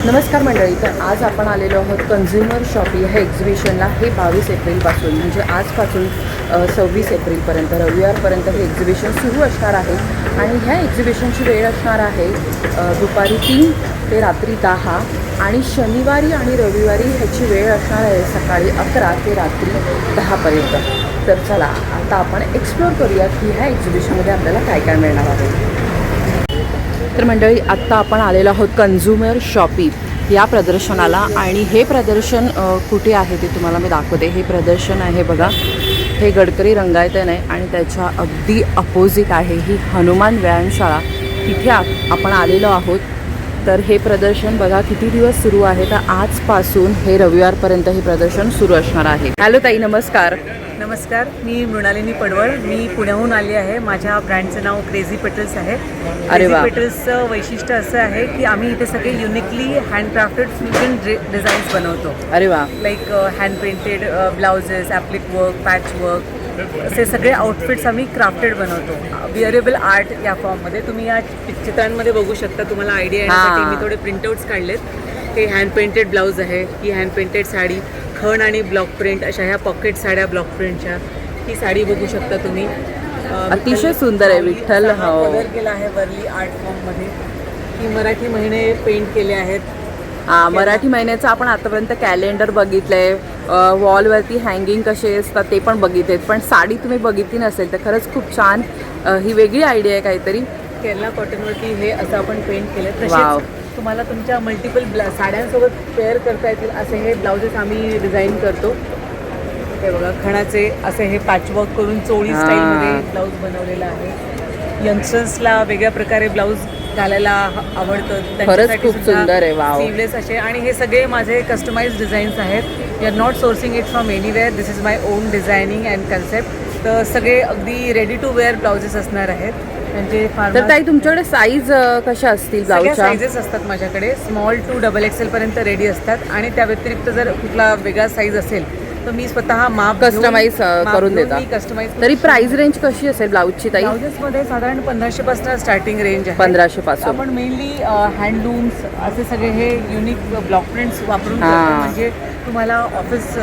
नमस्कार मंडळी. तर आज आपण आलेलो आहोत कन्झ्युमर शॉपिंग ह्या एक्झिबिशनला. हे 22 एप्रिलपासून म्हणजे आजपासून 26 एप्रिलपर्यंत रविवारपर्यंत हे एक्झिबिशन सुरू असणार आहे. आणि ह्या एक्झिबिशनची वेळ असणार आहे दुपारी 3 ते रात्री 10 आणि शनिवारी आणि रविवारी ह्याची वेळ असणार आहे सकाळी 11 ते रात्री 10पर्यंत. तर चला आता आपण एक्सप्लोअर करूया की ह्या एक्झिबिशनमध्ये आपल्याला काय काय मिळणार आहे. तर मंडळी आत्ता आपण आलेलो आहोत कन्झ्युमर शॉपिंग या प्रदर्शनाला. आणि हे प्रदर्शन कुठे आहे ते तुम्हाला मी दाखवते. हे प्रदर्शन आहे बघा, हे गडकरी रंगायतन आहे आणि त्याच्या अगदी अपोजिट आहे ही हनुमान व्यायामशाळा. तिथे आपण आलेलो आहोत. तर हे प्रदर्शन बघा किती दिवस सुरू आहे. तर आजपासून हे रविवारपर्यंत हे प्रदर्शन सुरू असणार आहे. हॅलो ताई, नमस्कार. नमस्कार, मी मृणालिनी पडवळ. मी पुण्याहून आली आहे. माझ्या ब्रँडचं नाव क्रेझी पेटल्स आहे. क्रेझी पेटल्सचं वैशिष्ट्य असं आहे की आम्ही इथे सगळे युनिकली हँडक्राफ्टेड फ्युजन डिझाईन्स बनवतो. अरे वा. Like hand painted blouses, appliqué work, patch work, असे सगळे आउटफिट्स आम्ही क्राफ्टेड बनवतो. विअरेबल आर्ट या फॉर्ममध्ये तुम्ही या चित्रांमध्ये बघू शकता. तुम्हाला आयडिया येण्यासाठी मी थोडे प्रिंटआउट्स काढलेत. हे हँड पेंटेड ब्लाऊज आहे, ही हँड पेंटेड साडी, खण आणि ब्लॉक प्रिंट अशा ह्या पॉकेट साड्या ब्लॉक प्रिंटच्या. ही साडी बघू शकता तुम्ही. अतिशय सुंदर आहे. विठ्ठल कलर केला आहे वर्ली आर्ट फॉर्ममध्ये. ही मराठी महिने पेंट केले आहेत. मराठी महिन्याचं आपण आतापर्यंत कॅलेंडर बघितलंय, वॉलवरती हँगिंग कसे असतात ते पण बघितलेत, पण साडी तुम्ही बघितली नसेल तर खरंच खूप छान. ही वेगळी आयडिया आहे काहीतरी. केरला कॉटनवरती हे असं आपण पेंट केलं. तसेच तुम्हाला तुमच्या मल्टिपल साड्यांसोबत पेअर करता येतील असे हे ब्लाउजेस आम्ही डिझाईन करतो. हे बघा, खणाचे असे हे पॅचवर्क करून चोळी स्टाईलमध्ये ब्लाऊज बनवलेला आहे. यंगस्टर्सला वेगळ्या प्रकारे ब्लाऊज घालायला आवडतं. खरंच खूप सुंदर आहे. वाव. स्लीवलेस असे. आणि हे सगळे माझे कस्टमाइज डिझाईन्स आहेत. You are not sourcing it from anywhere. This is my own designing and concept. तर सगळे अगदी रेडी टू वेअर ब्लाउजेस असणार आहेत. म्हणजे तर ताई तुमच्याकडे साईज कशा असतील? सगळ्या साईजेस असतात माझ्याकडे. स्मॉल टू XXL पर्यंत रेडी असतात. आणि त्या व्यतिरिक्त जर कुठला वेगळा साईज असेल तर मी स्वतः माप कस्टमाइज करून देता. कस्टमाइज. तरी प्राइस रेंज कशी असेल ब्लाऊजची ताई? ब्लाउजेसमध्ये साधारण 1500 पासून स्टार्टिंग रेंज आहे. 1500 पासून. आपण मेनली हँडलूम्स असे सगळे हे युनिक ब्लॉक प्रिंट्स वापरून करतो. म्हणजे तुम्हाला ऑफिस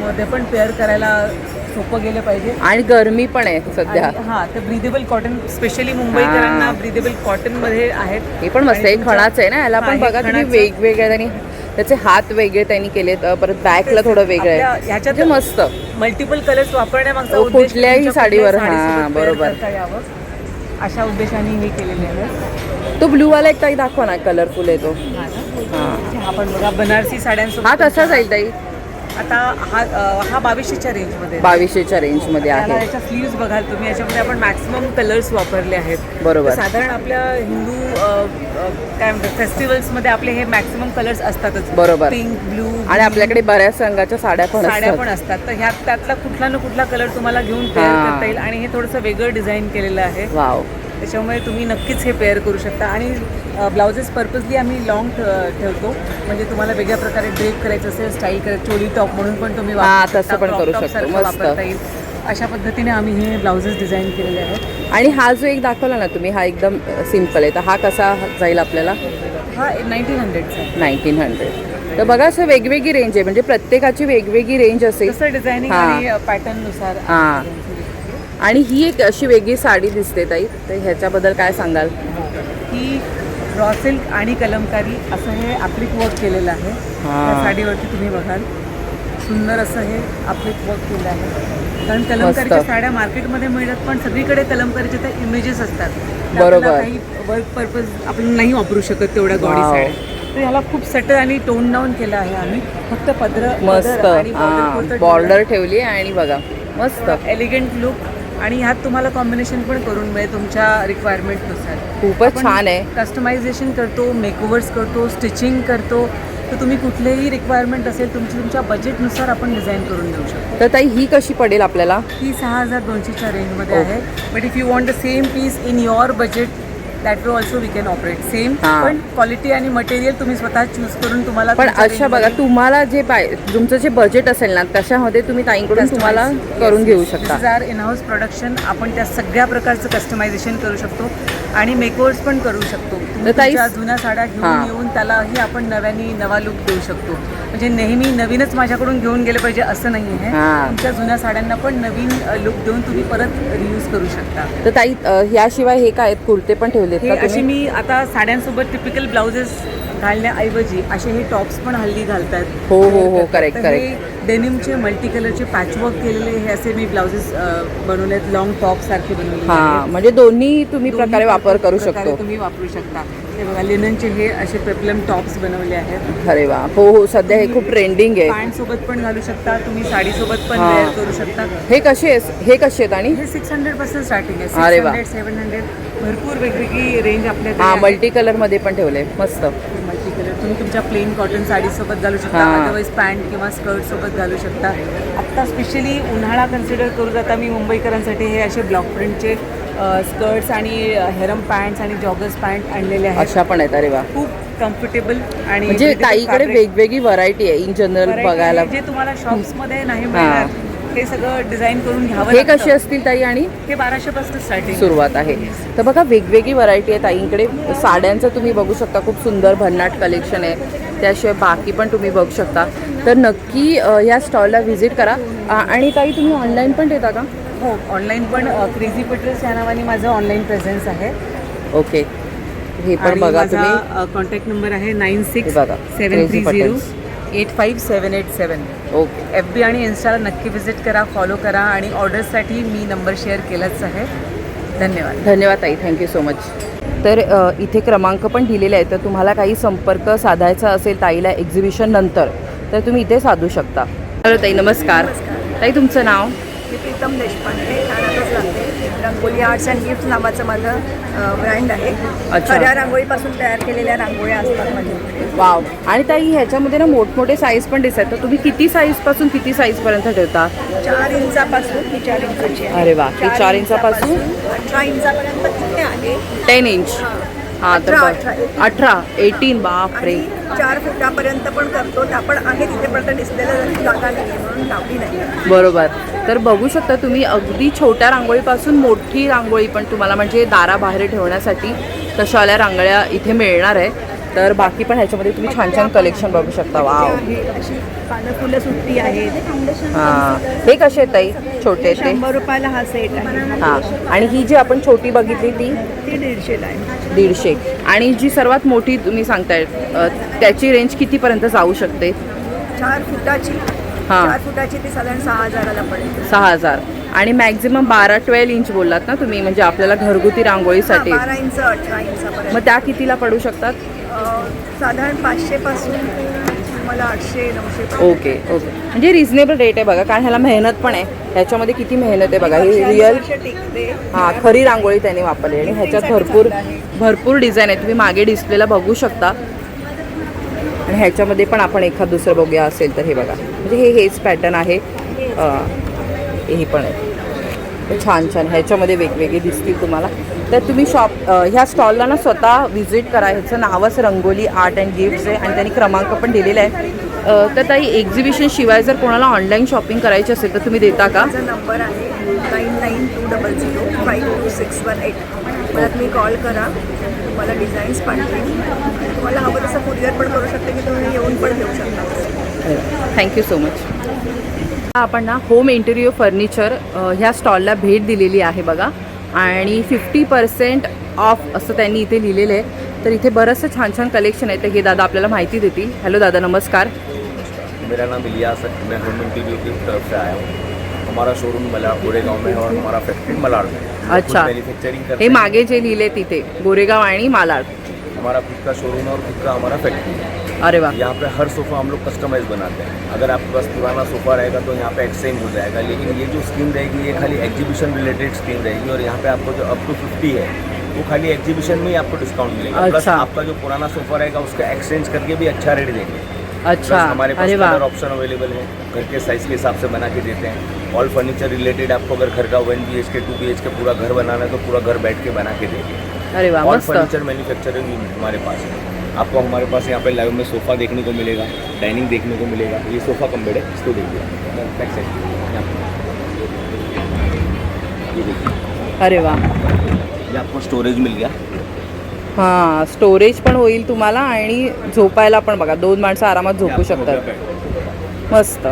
मध्ये पण पेअर करायला सोपं गेलं पाहिजे. आणि गरमी पण आहे सध्या. हां, तर ब्रिदेबल कॉटन स्पेशली मुंबईकरांना ब्रिदेबल कॉटनमध्ये आहेत. हे पण मस्त आहे. खणाचं आहे ना याला पण. बघा तुम्ही वेगवेगळे त्यांनी त्याचे हात वेगळे त्यांनी केलेत. परत बॅकला थोडं वेगळं आहे. ह्याच्यात मस्त मल्टिपल कलर्स वापरण्यामागचा कुठल्याही साडीवर. बरोबर. अशा उद्देशाने हे केलेले आहे. तो ब्लू वाला एक ताई दाखवा ना, कलरफुल आहे तो. आपण बघा बनारसी साड्यांसोबत. हा तसा जाईल ताई. आता हा 2200च्या रेंजमध्ये. 2200च्या रेंजमध्ये आहे. याच्या स्लीव्स बघाल तुम्ही. याच्यामध्ये आपण मॅक्सिमम कलर्स वापरले आहेत. बरोबर. साधारण आपल्या हिंदू काय म्हणतात फेस्टिवल्समध्ये आपले हे मॅक्सिमम कलर्स असतातच. बरोबर. Pink, blue. आणि आपल्याकडे बऱ्याच रंगाच्या साड्या पण असतात. तर ह्यात त्यातला कुठला ना कुठला कलर तुम्हाला घेऊन पेअर करता येईल. आणि हे थोडंसं वेगळं डिझाईन केलेलं आहे. वाव. त्याच्यामुळे तुम्ही नक्कीच हे पेअर करू शकता. आणि ब्लाउजेस पर्पजली आम्ही लॉंग ठेवतो. म्हणजे तुम्हाला वेगळ्या प्रकारे ड्रेप करायचं असेल, स्टाईल करायचं, चोली टॉप म्हणून पण तुम्ही तसं पण करू शकतो. वापरता येईल. अशा पद्धतीने आम्ही हे ब्लाउजेस डिझाईन केलेले आहेत. आणि हा जो एक दाखवला ना तुम्ही, हा एकदम सिम्पल आहे. तर हा कसा जाईल आपल्याला? हा 1900चा. 1900. तर बघा असं वेगवेगळी रेंज आहे. म्हणजे प्रत्येकाची वेगवेगळी रेंज असेल तसं डिझायनिंग आणि पॅटर्ननुसार. आणि ही एक अशी वेगळी साडी दिसते ताई, तर ह्याच्याबद्दल काय सांगाल? ही रॉ सिल्क आणि कलमकारी असं हे ॲप्लिक वर्क केलेलं आहे. त्या साडीवरती तुम्ही बघाल सुंदर असं हे ॲप्लिक वर्क केलं आहे. कारण कलमकारीच्या साड्या मार्केटमध्ये मिळतात, पण सगळीकडे कलमकारीचे त्या इमेजेस असतात. बरोबर. काही वर्क पर्पज आपण नाही वापरू शकत तेवढ्या गॉडी साड्या. तर ह्याला खूप सटल आणि टोन डाऊन केलं आहे आम्ही. फक्त मस्त बॉर्डर ठेवली आणि बघा मस्त एलिगंट लुक. आणि ह्यात तुम्हाला कॉम्बिनेशन पण करून मिळेल तुमच्या रिक्वायरमेंटनुसार. खूपच छान आहे. कस्टमायझेशन करतो, मेकओव्हर्स करतो, स्टिचिंग करतो. तर तुम्ही कुठलेही रिक्वायरमेंट असेल तुमच्या बजेटनुसार आपण डिझाईन करून देऊ शकतो. तर ताई ही कशी पडेल आपल्याला? ही 6200च्या रेंजमध्ये आहे. But if you want the same piece in your budget that way also we can operate same. पण क्वालिटी आणि मटेरियल तुम्ही स्वतः चूज करून तुम्हाला. पण अशा बघा तुम्हाला जे तुमचं जे बजेट असेल ना त्याच्यामध्ये तुम्ही ताईंकडून तुम्हाला करून घेऊ शकता. In house production. आपण त्या सगळ्या प्रकारचं कस्टमायझेशन करू शकतो. आणि मेकओव्हर्स पण करू शकतो. तुम्ही ताई- तुमच्या जुन्या साड्या घेऊन हां. येऊन त्यालाही आपण नव्याने नवा लुक देऊ शकतो. म्हणजे नेहमी नवीनच माझ्याकडून घेऊन गेले पाहिजे असं नाही आहे. हां. तुमच्या जुन्या साड्यांना पण नवीन लुक देऊन तुम्ही परत रियूज करू शकता. तर ताई याशिवाय हे काय आहेत, कुर्ते पण ठेवलेत हे का असे तुम्ही? मी आता साड्यांसोबत टिपिकल ब्लाउजेस घालण्याऐवजी असे हे टॉप्स पण हल्ली घालतात. हो, हो, हो, correct, correct. डेनिमचे मल्टी कलरचे पॅचवर्क केलेले हे असे मी ब्लाउजेस बनवलेत. लॉंग टॉप सारखे बनवलेले हां, आहेत. म्हणजे दोन्ही तुम्ही दोन्ही प्रकारे वापर करू प्रकारे शकतो. तुम्ही वापरू शकता. हे बघा लिननचे हे असे पेप्लम टॉप्स बनवले आहेत. अरे वा, हो हो, सध्या हे खूप ट्रेंडिंग आहे. पॅन्ट सोबत पण घालू शकता तुम्ही, साडीसोबत पण हां. वेअर करू शकता. हे कसे आहेत आणि हे 600 पासून स्टार्टिंग आहे. अरे वा. 600 700 भरपूर वेगवेगळी रेंज आपल्याकडे हां, आहे. मल्टी कलर मध्ये पण ठेवले, मस्त. मल्टी कलर तुम्ही तुमच्या प्लेन कॉटन साडीसोबत घालू शकता. हां. अदरवाईज पॅन्ट किंवा स्कर्ट सोबत घालू शकता. आत्ता स्पेशली उन्हाळा कन्सिडर करू जाता मी मुंबईकरांसाठी हे असे ब्लॉक प्रिंटचे स्कर्ट्स आणि हेरम पॅन्ट्स आणि जॉगर्स पॅन्ट आणलेले आहेत. अशा पण आहेत. अरे वा, खूप कम्फर्टेबल आणि म्हणजे breathable ताईकडे fabric. वेगवेगळी व्हरायटी आहे इन जनरल Variety बघायला. आहे, जे तुम्हाला शॉप्समध्ये नाही मिळणार. हे सगळं डिझाईन करून घ्यावं हे लागतं. कसे असतील ताई आणि हे 1200 पासून स्टार्टिंग सुरुवात आहे. तर बघा वेगवेगळी व्हरायटी आहे ताईंकडे. साड्यांचं तुम्ही बघू शकता, खूप सुंदर भन्नाट कलेक्शन आहे. त्याशिवाय बाकी पण तुम्ही बघू शकता. तर नक्की या स्टॉलला व्हिजिट करा. आणि ताई तुम्ही ऑनलाईन पण देता का? हो, ऑनलाईन पण क्रेझी पटर्स या नावाने माझं ऑनलाईन प्रेझेन्स आहे. ओके, हे पण बघा तुम्ही. माझा कॉन्टॅक्ट नंबर आहे हे बघा, Crazy 9673085787. ओके, FB आणि इन्स्टाला नक्की व्हिजिट करा, फॉलो करा आणि ऑर्डर्ससाठी मी नंबर शेअर केलाच आहे. धन्यवाद. धन्यवाद ताई, थँक्यू सो मच. तर इथे क्रमांक पण दिलेले आहेत. तर तुम्हाला काही संपर्क साधायचा असेल ताईला एक्झिबिशन नंतर तर तुम्ही इथे साधू शकता. हॅलो ताई, नमस्कार. ताई तुमचं नाव? मी प्रीतम देशपांडे, ठाण्यातच राहते. रंगोली आर्ट्स अँड गिफ्ट नावाचं माझं ब्रँड आहे. अच्छा. खऱ्या रांगोळीपासून तयार केलेल्या रांगोळ्या असतात माझ्याकडे. वाव. आणि ताई ह्याच्यामध्ये ना मोठमोठे साईज पण दिसतात. तर तुम्ही किती साईजपासून किती साईजपर्यंत ठेवता? 4 इंचापासून ही 4 इंचाची आहे. अरे वा, ही 4 इंचापासून 18 इंचापर्यंत तिथे आहे. 10 इंच. हां, तर 18 18 बापरे. आणि 4 फुटापर्यंत पण करतो. त्या पण आहे तिथेपर्यंत डिस्प्लेला जागा नाही म्हणून लावली नाही. बरोबर. तर बघू शकता तुम्ही अगदी छोट्या रांगोळीपासून मोठी रांगोळी पण तुम्हाला म्हणजे दाराबाहेर ठेवण्यासाठी तशाल्या रांगोळ्या इथे मिळणार आहे. तर बाकी पण ह्याच्यामध्ये तुम्ही छान छान कलेक्शन बघू शकता. वाव. आहे अशी पानं फुलं सुट्टी आहेत. हां, हे कसे आहेत ताई? छोटे ते? 100 रुपयाला हा सेट आहे. हां, आणि ही जी आपण छोटी बघितली ती ती 150ला आहे. 150. आणि जी सर्वात मोठी तुम्ही सांगताय त्याची रेंज कितीपर्यंत जाऊ शकते? 4 फुटाची हां. 4 फुटाची ती साधारण 6000ला पडेल. 6000. आणि मॅक्झिमम 12-12 इंच बोललात ना तुम्ही, म्हणजे आपल्याला घरगुती रांगोळीसाठी. 12 इंच 18 इंचापर्यंत. मग त्या कितीला पडू शकतात? साधारण 500 पासून मला 800-900. ओके ओके, म्हणजे रिझनेबल रेट आहे बघा. कारण ह्याला मेहनत पण आहे. ह्याच्यामध्ये किती मेहनत आहे बघा. ही रिअल हां खरी रांगोळी त्यांनी वापरली. आणि ह्याच्यात भरपूर डिझाईन आहे. तुम्ही मागे डिस्प्लेला बघू शकता. आणि ह्याच्यामध्ये पण आपण एखाद दुसरं बघूया असेल तर हे बघा, म्हणजे हेच पॅटर्न आहे. हे पण आहे. तर छान छान ह्याच्यामध्ये वेगवेगळे दिसतील तुम्हाला. तर तुम्ही ह्या स्टॉलला ना स्वतः व्हिजिट करा. ह्याचं नावच रंगोली आर्ट अँड गिफ्ट्स आहे आणि त्यांनी क्रमांक पण दिलेला आहे. तर ताई एक्झिबिशन शिवाय जर कोणाला ऑनलाईन शॉपिंग करायची असेल तर तुम्ही देता का? माझा नंबर आहे 9920052618. मला तुम्ही कॉल करा, तुम्हाला डिझाईन्स पाठवेन. तुम्हाला हवं तसं कुरिअर पण करू शकते की तुम्ही येऊन पण घेऊ शकता. Thank you so much. आपण ना होम इंटेरियर फर्निचर ह्या स्टॉलला भेट दिलेली आहे बघा. आणि 50% ऑफ असं त्यांनी इथे लिहिलेलं आहे. तर इथे बरंचसं छान छान कलेक्शन आहे. तर हे दादा आपल्याला माहिती देतील. हॅलो दादा, नमस्कार. मेरा नाम इलियास है. मैं होम इंटीरियर की तरफ से आया हूँ. हमारा शोरूम गोरेगांव में है और हमारा फैक्ट्री मलाड में. अच्छा. मैन्युफैक्चरिंग करते हे हैं. मागे जे लिहिले तिथे गोरेगाव आणि मालाड. हमारा खुद का शोरूम है और खुद का हमारा फैक्ट्री है. अरे वाह. यहाँ पे हर सोफ़ा हम लोग कस्टमाइज बनाते हैं. अगर आपके पास पुराना सोफ़ा रहेगा तो यहाँ पे एक्सचेंज हो जाएगा. लेकिन ये जो स्कीम रहेगी ये खाली एग्जीबिशन रिलेटेड स्कीम रहेगी. और यहाँ पे आपको जो अप टू 50 है वो खाली एग्जीबिशन में ही आपको डिस्काउंट मिलेगा. प्लस अच्छा. आपका जो पुराना सोफ़ा रहेगा उसका एक्सचेंज करके भी अच्छा रेट देंगे. अच्छा. प्लस हमारे पास अरे वाह. कलर ऑप्शन अवेलेबल है. घर के साइज़ के हिसाब से बना के देते हैं. ऑल फर्नीचर रिलेटेड आपको अगर घर का 1 BHK 2 BHK पूरा घर बनाना है तो पूरा घर बैठ के बना के देंगे. अरे वाह, ऑल मस्त. फर्नीचर मैन्युफैक्चरिंग यूनिट हमारे पास है. आपको हमारे पास यहाँ पे लाइव में सोफ़ा देखने को मिलेगा, डाइनिंग देखने को मिलेगा. ये सोफ़ा कम बेड है, इसको देखिए बैक साइड. ये देखिए, अरे वाह. ये आपको स्टोरेज मिल गया. हां, स्टोरेज पण होईल तुम्हाला आणि झोपायला पण बघा 2 माणसं आरामात ये झोपू आपका हो गया शकतात. बेड। मस्त.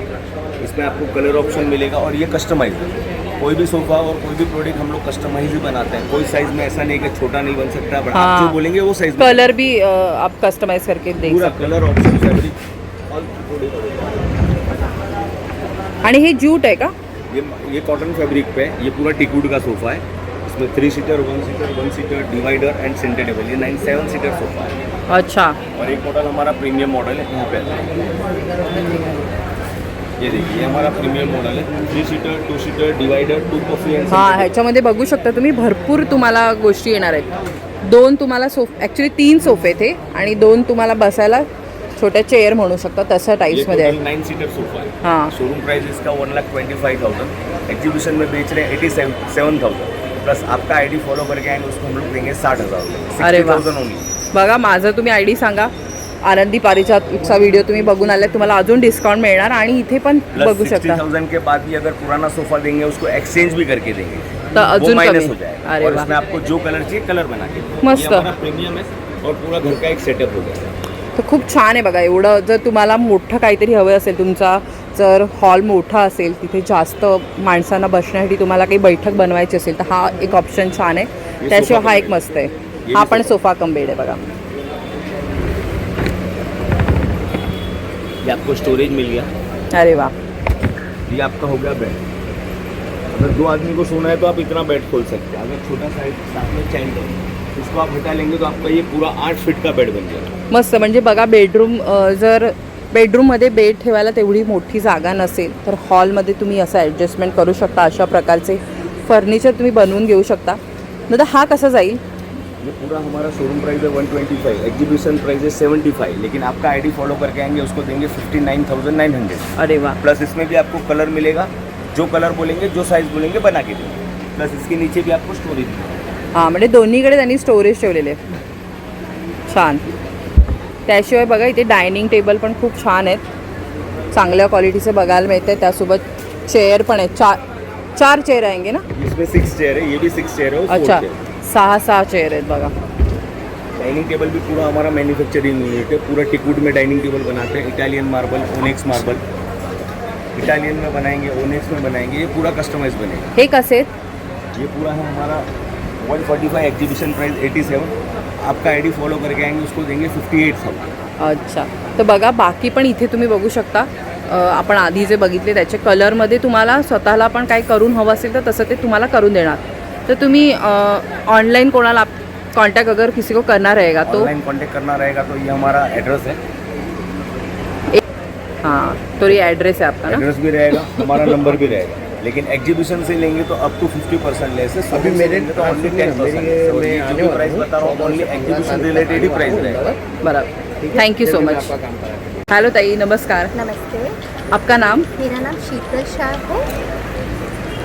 इसमें आपको कलर ऑप्शन मिलेगा और ये कस्टमाइज है। कोई भी सोफा और कोई भी प्रोडक्ट हम लोग कस्टमाइज ही बनाते हैं, कोई साइज में ऐसा नहीं कि छोटा नहीं बन सकता, बट आप जो हाँ। बोलेंगे वो साइज कलर भी आप कस्टमाइज करके देख पूरा सकते कलर ऑप्शन फैब्रिक ऑल आणि हे जूट आहे का? ये कॉटन फैब्रिक पे है, ये पूरा टिकवुड का सोफा है। इसमें 3 seater 1 seater divider end centre table, ये 7 सीटर सोफा है। अच्छा. और एक मॉडल हमारा प्रीमियम मॉडल है, यहाँ पे आता है। ये देखिए, ये हमारा प्रीमियम मॉडल है, 3 seater 2 seater divider 2 coffee end हां, ह्याच्यामध्ये बघू शकता तुम्ही भरपूर तुम्हाला गोष्टी येणार आहेत. 2 तुम्हाला ॲक्च्युली 3 सोफे थे आणि 2 तुम्हाला बसायला छोट्या चेअर म्हणू शकता तसं टाईप्समध्ये आहे. 9 सीटर सोफा है। हाँ। शोरूम प्राइस इसका 1,25,000, एग्जीबिशन में बेच रहे हैं 87,000, प्लस आपका आईडी फॉलो करके आएंगे उसको हम लोग देंगे 60,000। अरे वाह. 60,000 ओनली। बघा माझं तुम्ही आय डी सांगा. आनंदी पारिजातचा व्हिडिओ तुम्ही बघून आले तुम्हाला अजून डिस्काउंट मिळणार आणि इथे पण प्लस बघू शकता 60,000 के बाद भी अगर पुराना सोफा देंगे उसको एक्सचेंज भी करके देंगे, तो अजून वो माइनस कमी. हो जाएगा। अरे और वाह. इसमें आपको जो कलर चाहिए कलर बना के मस्त. ये हमारा प्रीमियम है और पूरा घर का एक सेटअप हो गया। तर खूप छान आहे बघा. एवढं जर तुम्हाला मोठं काहीतरी हवं असेल, तुमचा जर हॉल मोठा असेल, तिथे जास्त माणसांना बसण्यासाठी तुम्हाला काही बैठक बनवायची असेल तर हा एक ऑप्शन छान आहे. त्याशिवाय हा एक मस्त आहे. हा पण सोफा कम बेड आहे बघा. ये आपको स्टोरेज मिल गया। अरे वा. ये आपका हो गया बेड। अगर 2 आदमी को सोना है तो आप इतना बेड खोल सकते हैं। अगर छोटा साइज साथ में चाइल्ड है इसको आप हटा लेंगे तो आपका ये पूरा 8 फीट का बेड बन जाएगा। मस्त. म्हणजे बघा बेडरूम जर बेडरूममध्ये बेड ठेवायला तेवढी मोठी जागा नसेल तर हॉलमध्ये तुम्ही असं ॲडजस्टमेंट करू शकता. अशा प्रकारचे फर्निचर तुम्ही बनवून घेऊ शकता. नंतर हा कसा जाईल? ये पूरा हमारा शोरूम प्राइस है 125, एग्जीबिशन प्राइस है 75, लेकिन आपका आईडी फॉलो करके आएंगे उसको देंगे 59,900। अरे वा. प्लस इसमें भी आपको कलर मिलेगा, जो कलर बोलेंगे जो साइज बोलेंगे बना के देंगे। प्लस इसके नीचे भी आपको स्टोरेज मिलेगा। हां, म्हणजे दोन्हीकडे त्यांनी स्टोरेज ठेवलेले. छान. त्याशिवाय बघा इथे डायनिंग टेबल पण खूप छान आहेत, चांगल्या क्वालिटीचे बघायला मिळते. त्यासोबत चेअर पण आहेत. 4 चेअर आएंगे ना? इसमें 6 चेयर है, ये भी 6 चेयर है और 4 अच्छा, चेयर। 6 चेअर आहेत बघा. डाइनिंग टेबल भी पूरा हमारा मैन्युफैक्चरिंग यूनिट है, पूरा टिकवुड में डाइनिंग टेबल बनाते हैं। इटालियन मार्बल, ओनेक्स मार्बल, इटालियन में बनाएंगे, ओनेक्स में बनाएंगे, ये पूरा कस्टमाइज बनेगा। हे कसे आहेत? ये पूरा है हमारा 145, एग्जीबिशन प्राइस 87, आपका आईडी फॉलो करके आएंगे उसको देंगे 58,000। अच्छा. तर बघा बाकी पण इथे तुम्ही बघू शकता. आपण आधी जे बघितले त्याचे कलरमध्ये तुम्हाला स्वतःला पण काही करून हवं असेल तर तसं ते तुम्हाला करून देणार. तर तुम्ही ऑनलाइन कोणाला कांटेक्ट अगर किसी को करना रहेगा तो ऑनलाइन कांटेक्ट करना रहेगा तो ये हमारा एड्रेस है, हाँ, तो ये एड्रेस है आपका ना? एड्रेस भी रहेगा, हमारा नंबर भी रहेगा। लेकिन एग्जीबिशन से लेंगे तो अप टू 50% लेस है। अभी मेरे तो ओनली 10%, जो प्राइस बता रहा हूँ ओनली एग्जीबिशन रिलेटेड ही प्राइस रहेगा। बराबर. Thank you so much. Hello ताई, नमस्कार. नमस्ते, आपका नाम मेरा नाम शीतल शाह है।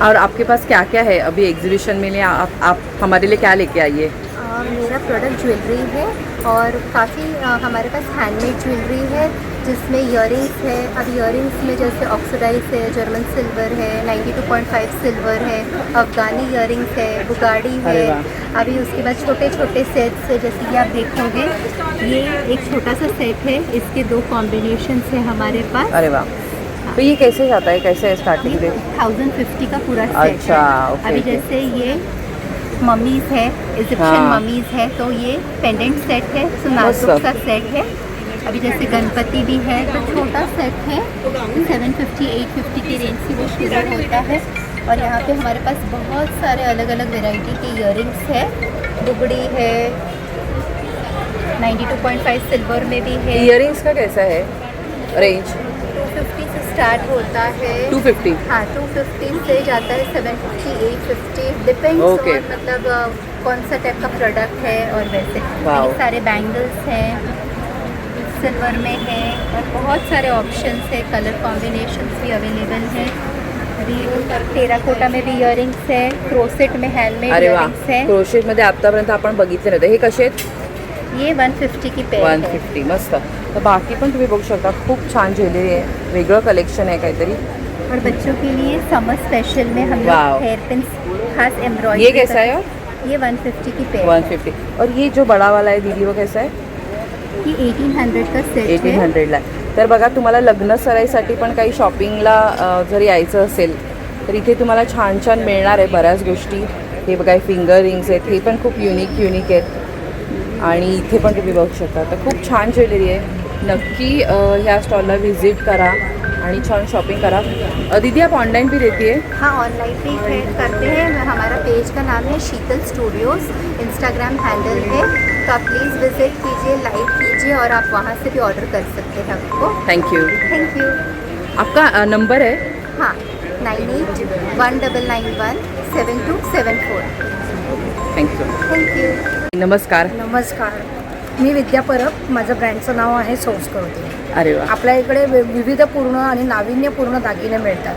और आपके पास क्या क्या है अभी एग्जीबिशन में? आप हमारे लिए क्या लेके आइए? मेरा प्रोडक्ट ज्वेलरी है और काफ़ी हमारे पास हैंडमेड ज्वेलरी है जिसमें इयरिंग्स है। अब इयरिंग्स में जैसे ऑक्सीडाइज है, जर्मन सिल्वर है, 92.5 सिल्वर है, अफगानी इयरिंग्स है, बुगाड़ी है। अरे वाह. अभी उसके बाद छोटे छोटे सेट्स है, जैसे कि आप देखोगे ये एक छोटा सा सेट है, इसके 2 कॉम्बिनेशन है हमारे पास। अरे वाह. तो ये कैसे जाता है, कैसे है स्टार्टिंग ये रेट? 1050 का पूरा सेट अच्छा, है। ओके, अभी ओके. जैसे ये ममीज है, इजिप्शियन हाँ. ममीज है, तो ये पेंडेंट सेट है, तो मस्त. नाजुक सा सेट है। अभी जैसे गणपति भी है तो छोटा सेट है, 750 850 की रेंज से वो शुरू होता है। और यहाँ पे हमारे पास बहुत सारे अलग अलग वैरायटी के इयरिंग्स है, बुगड़ी है, 92.5 सिल्वर में भी है। इयरिंग्स का कैसा है रेंज? 250 से स्टार्ट होता है। 250. हाँ, 250 से जाता है 750 850, डिपेंड्स Okay. ऑन मतलब कौन सा टाइप का प्रोडक्ट है। और वैसे Wow. ये सारे बैंगल्स हैं, सिल्वर में है, और बहुत सारे ऑप्शंस है, कलर कॉम्बिनेशंस भी अवेलेबल हैं। अभी टेराकोटा में भी इयरिंग्स है, क्रोसेट में हैंडमेड अरे वा. इयरिंग्स है। क्रोशेटमध्ये आतापर्यंत आपण बघितले नव्हते. हे कसे आहेत? ये 150 की पेयर है। 150. मस्त. तर बाकी पण तुम्ही बघू शकता खूप छान ज्वेलरी आहे, वेगळं कलेक्शन आहे काहीतरी. और बच्चों के लिए समर स्पेशल में हम Wow. लोग हेयर पिन्स खास एम्ब्रॉयडरी। ये कैसा है? ये 150 की पेयर 150। और ये जो बड़ा वाला है दीदी वो कैसा आहे? ये 1800 का सेट है। 1800ला. तर बघा तुम्हाला लग्न सराईसाठी पण काही शॉपिंगला जर यायचं असेल तर इथे तुम्हाला छान छान मिळणार आहे बऱ्याच गोष्टी. हे बघा फिंगर रिंग्स आहेत, हे पण खूप युनिक आहेत. आणि इथे पण तुम्ही बघू शकता. तर खूप छान ज्वेलरी आहे. नक्की ह्या स्टॉलला व्हिजिट करा आणि छान शॉपिंग करा. दीदी आप ऑनलाइन भी देती है? हाँ, ऑनलाइन भी करते हैं. हमारा पेज का नाम है शीतल स्टूडियोज़, इंस्टाग्राम हैंडल है. तो आप प्लीज़ विजिट कीजिए, लाइक कीजिए और आप वहाँ से भी ऑर्डर कर सकते हैं आपको. Thank you. Thank you. आपका नंबर है? हाँ, 9819917274. थँक्यू. Thank you. नमस्कार. नमस्कार, मी विद्या परब. माझं ब्रँडचं नाव आहे संस्कृती. अरे वा. आपल्या इकडे विविधपूर्ण आणि नाविन्यपूर्ण दागिने मिळतात.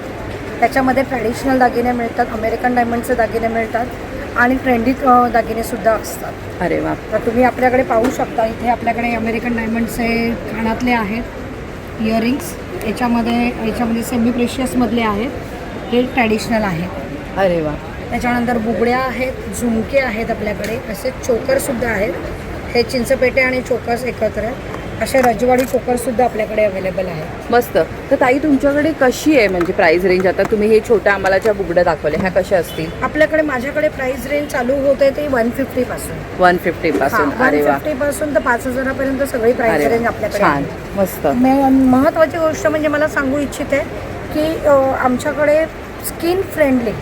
त्याच्यामध्ये ट्रॅडिशनल दागिने मिळतात, अमेरिकन डायमंडचे दागिने मिळतात आणि ट्रेंडी दागिनेसुद्धा असतात. अरे वा. तर तुम्ही आपल्याकडे पाहू शकता. इथे आपल्याकडे अमेरिकन डायमंडचे कानातले आहेत, इयरिंग्स. याच्यामध्ये सेमी प्रेशियसमधले आहेत, हे ट्रॅडिशनल आहेत. अरे वा. त्याच्यानंतर बुगड्या आहेत, झुमके आहेत आपल्याकडे, असे चोकरसुद्धा आहेत. हे चिंचपेटे आणि चोकर्स एकत्र असे रजवाडी चोकरसुद्धा आपल्याकडे अवेलेबल आहे. मस्त. तर ताई तुमच्याकडे कशी आहे म्हणजे प्राइस रेंज? आता तुम्ही हे छोट्या आम्हाला ज्या बुगड्या दाखवल्या ह्या कशा असतील? माझ्याकडे प्राइस रेंज चालू होते ते 150 पासून. 150 पासून. अरे वा. 150 पासून तर 5000 सगळी प्राइस रेंज आपल्याकडे छान. आहे. मस्त. महत्त्वाची गोष्ट म्हणजे मला सांगू इच्छिते की आमच्याकडे स्किन फ्रेंडली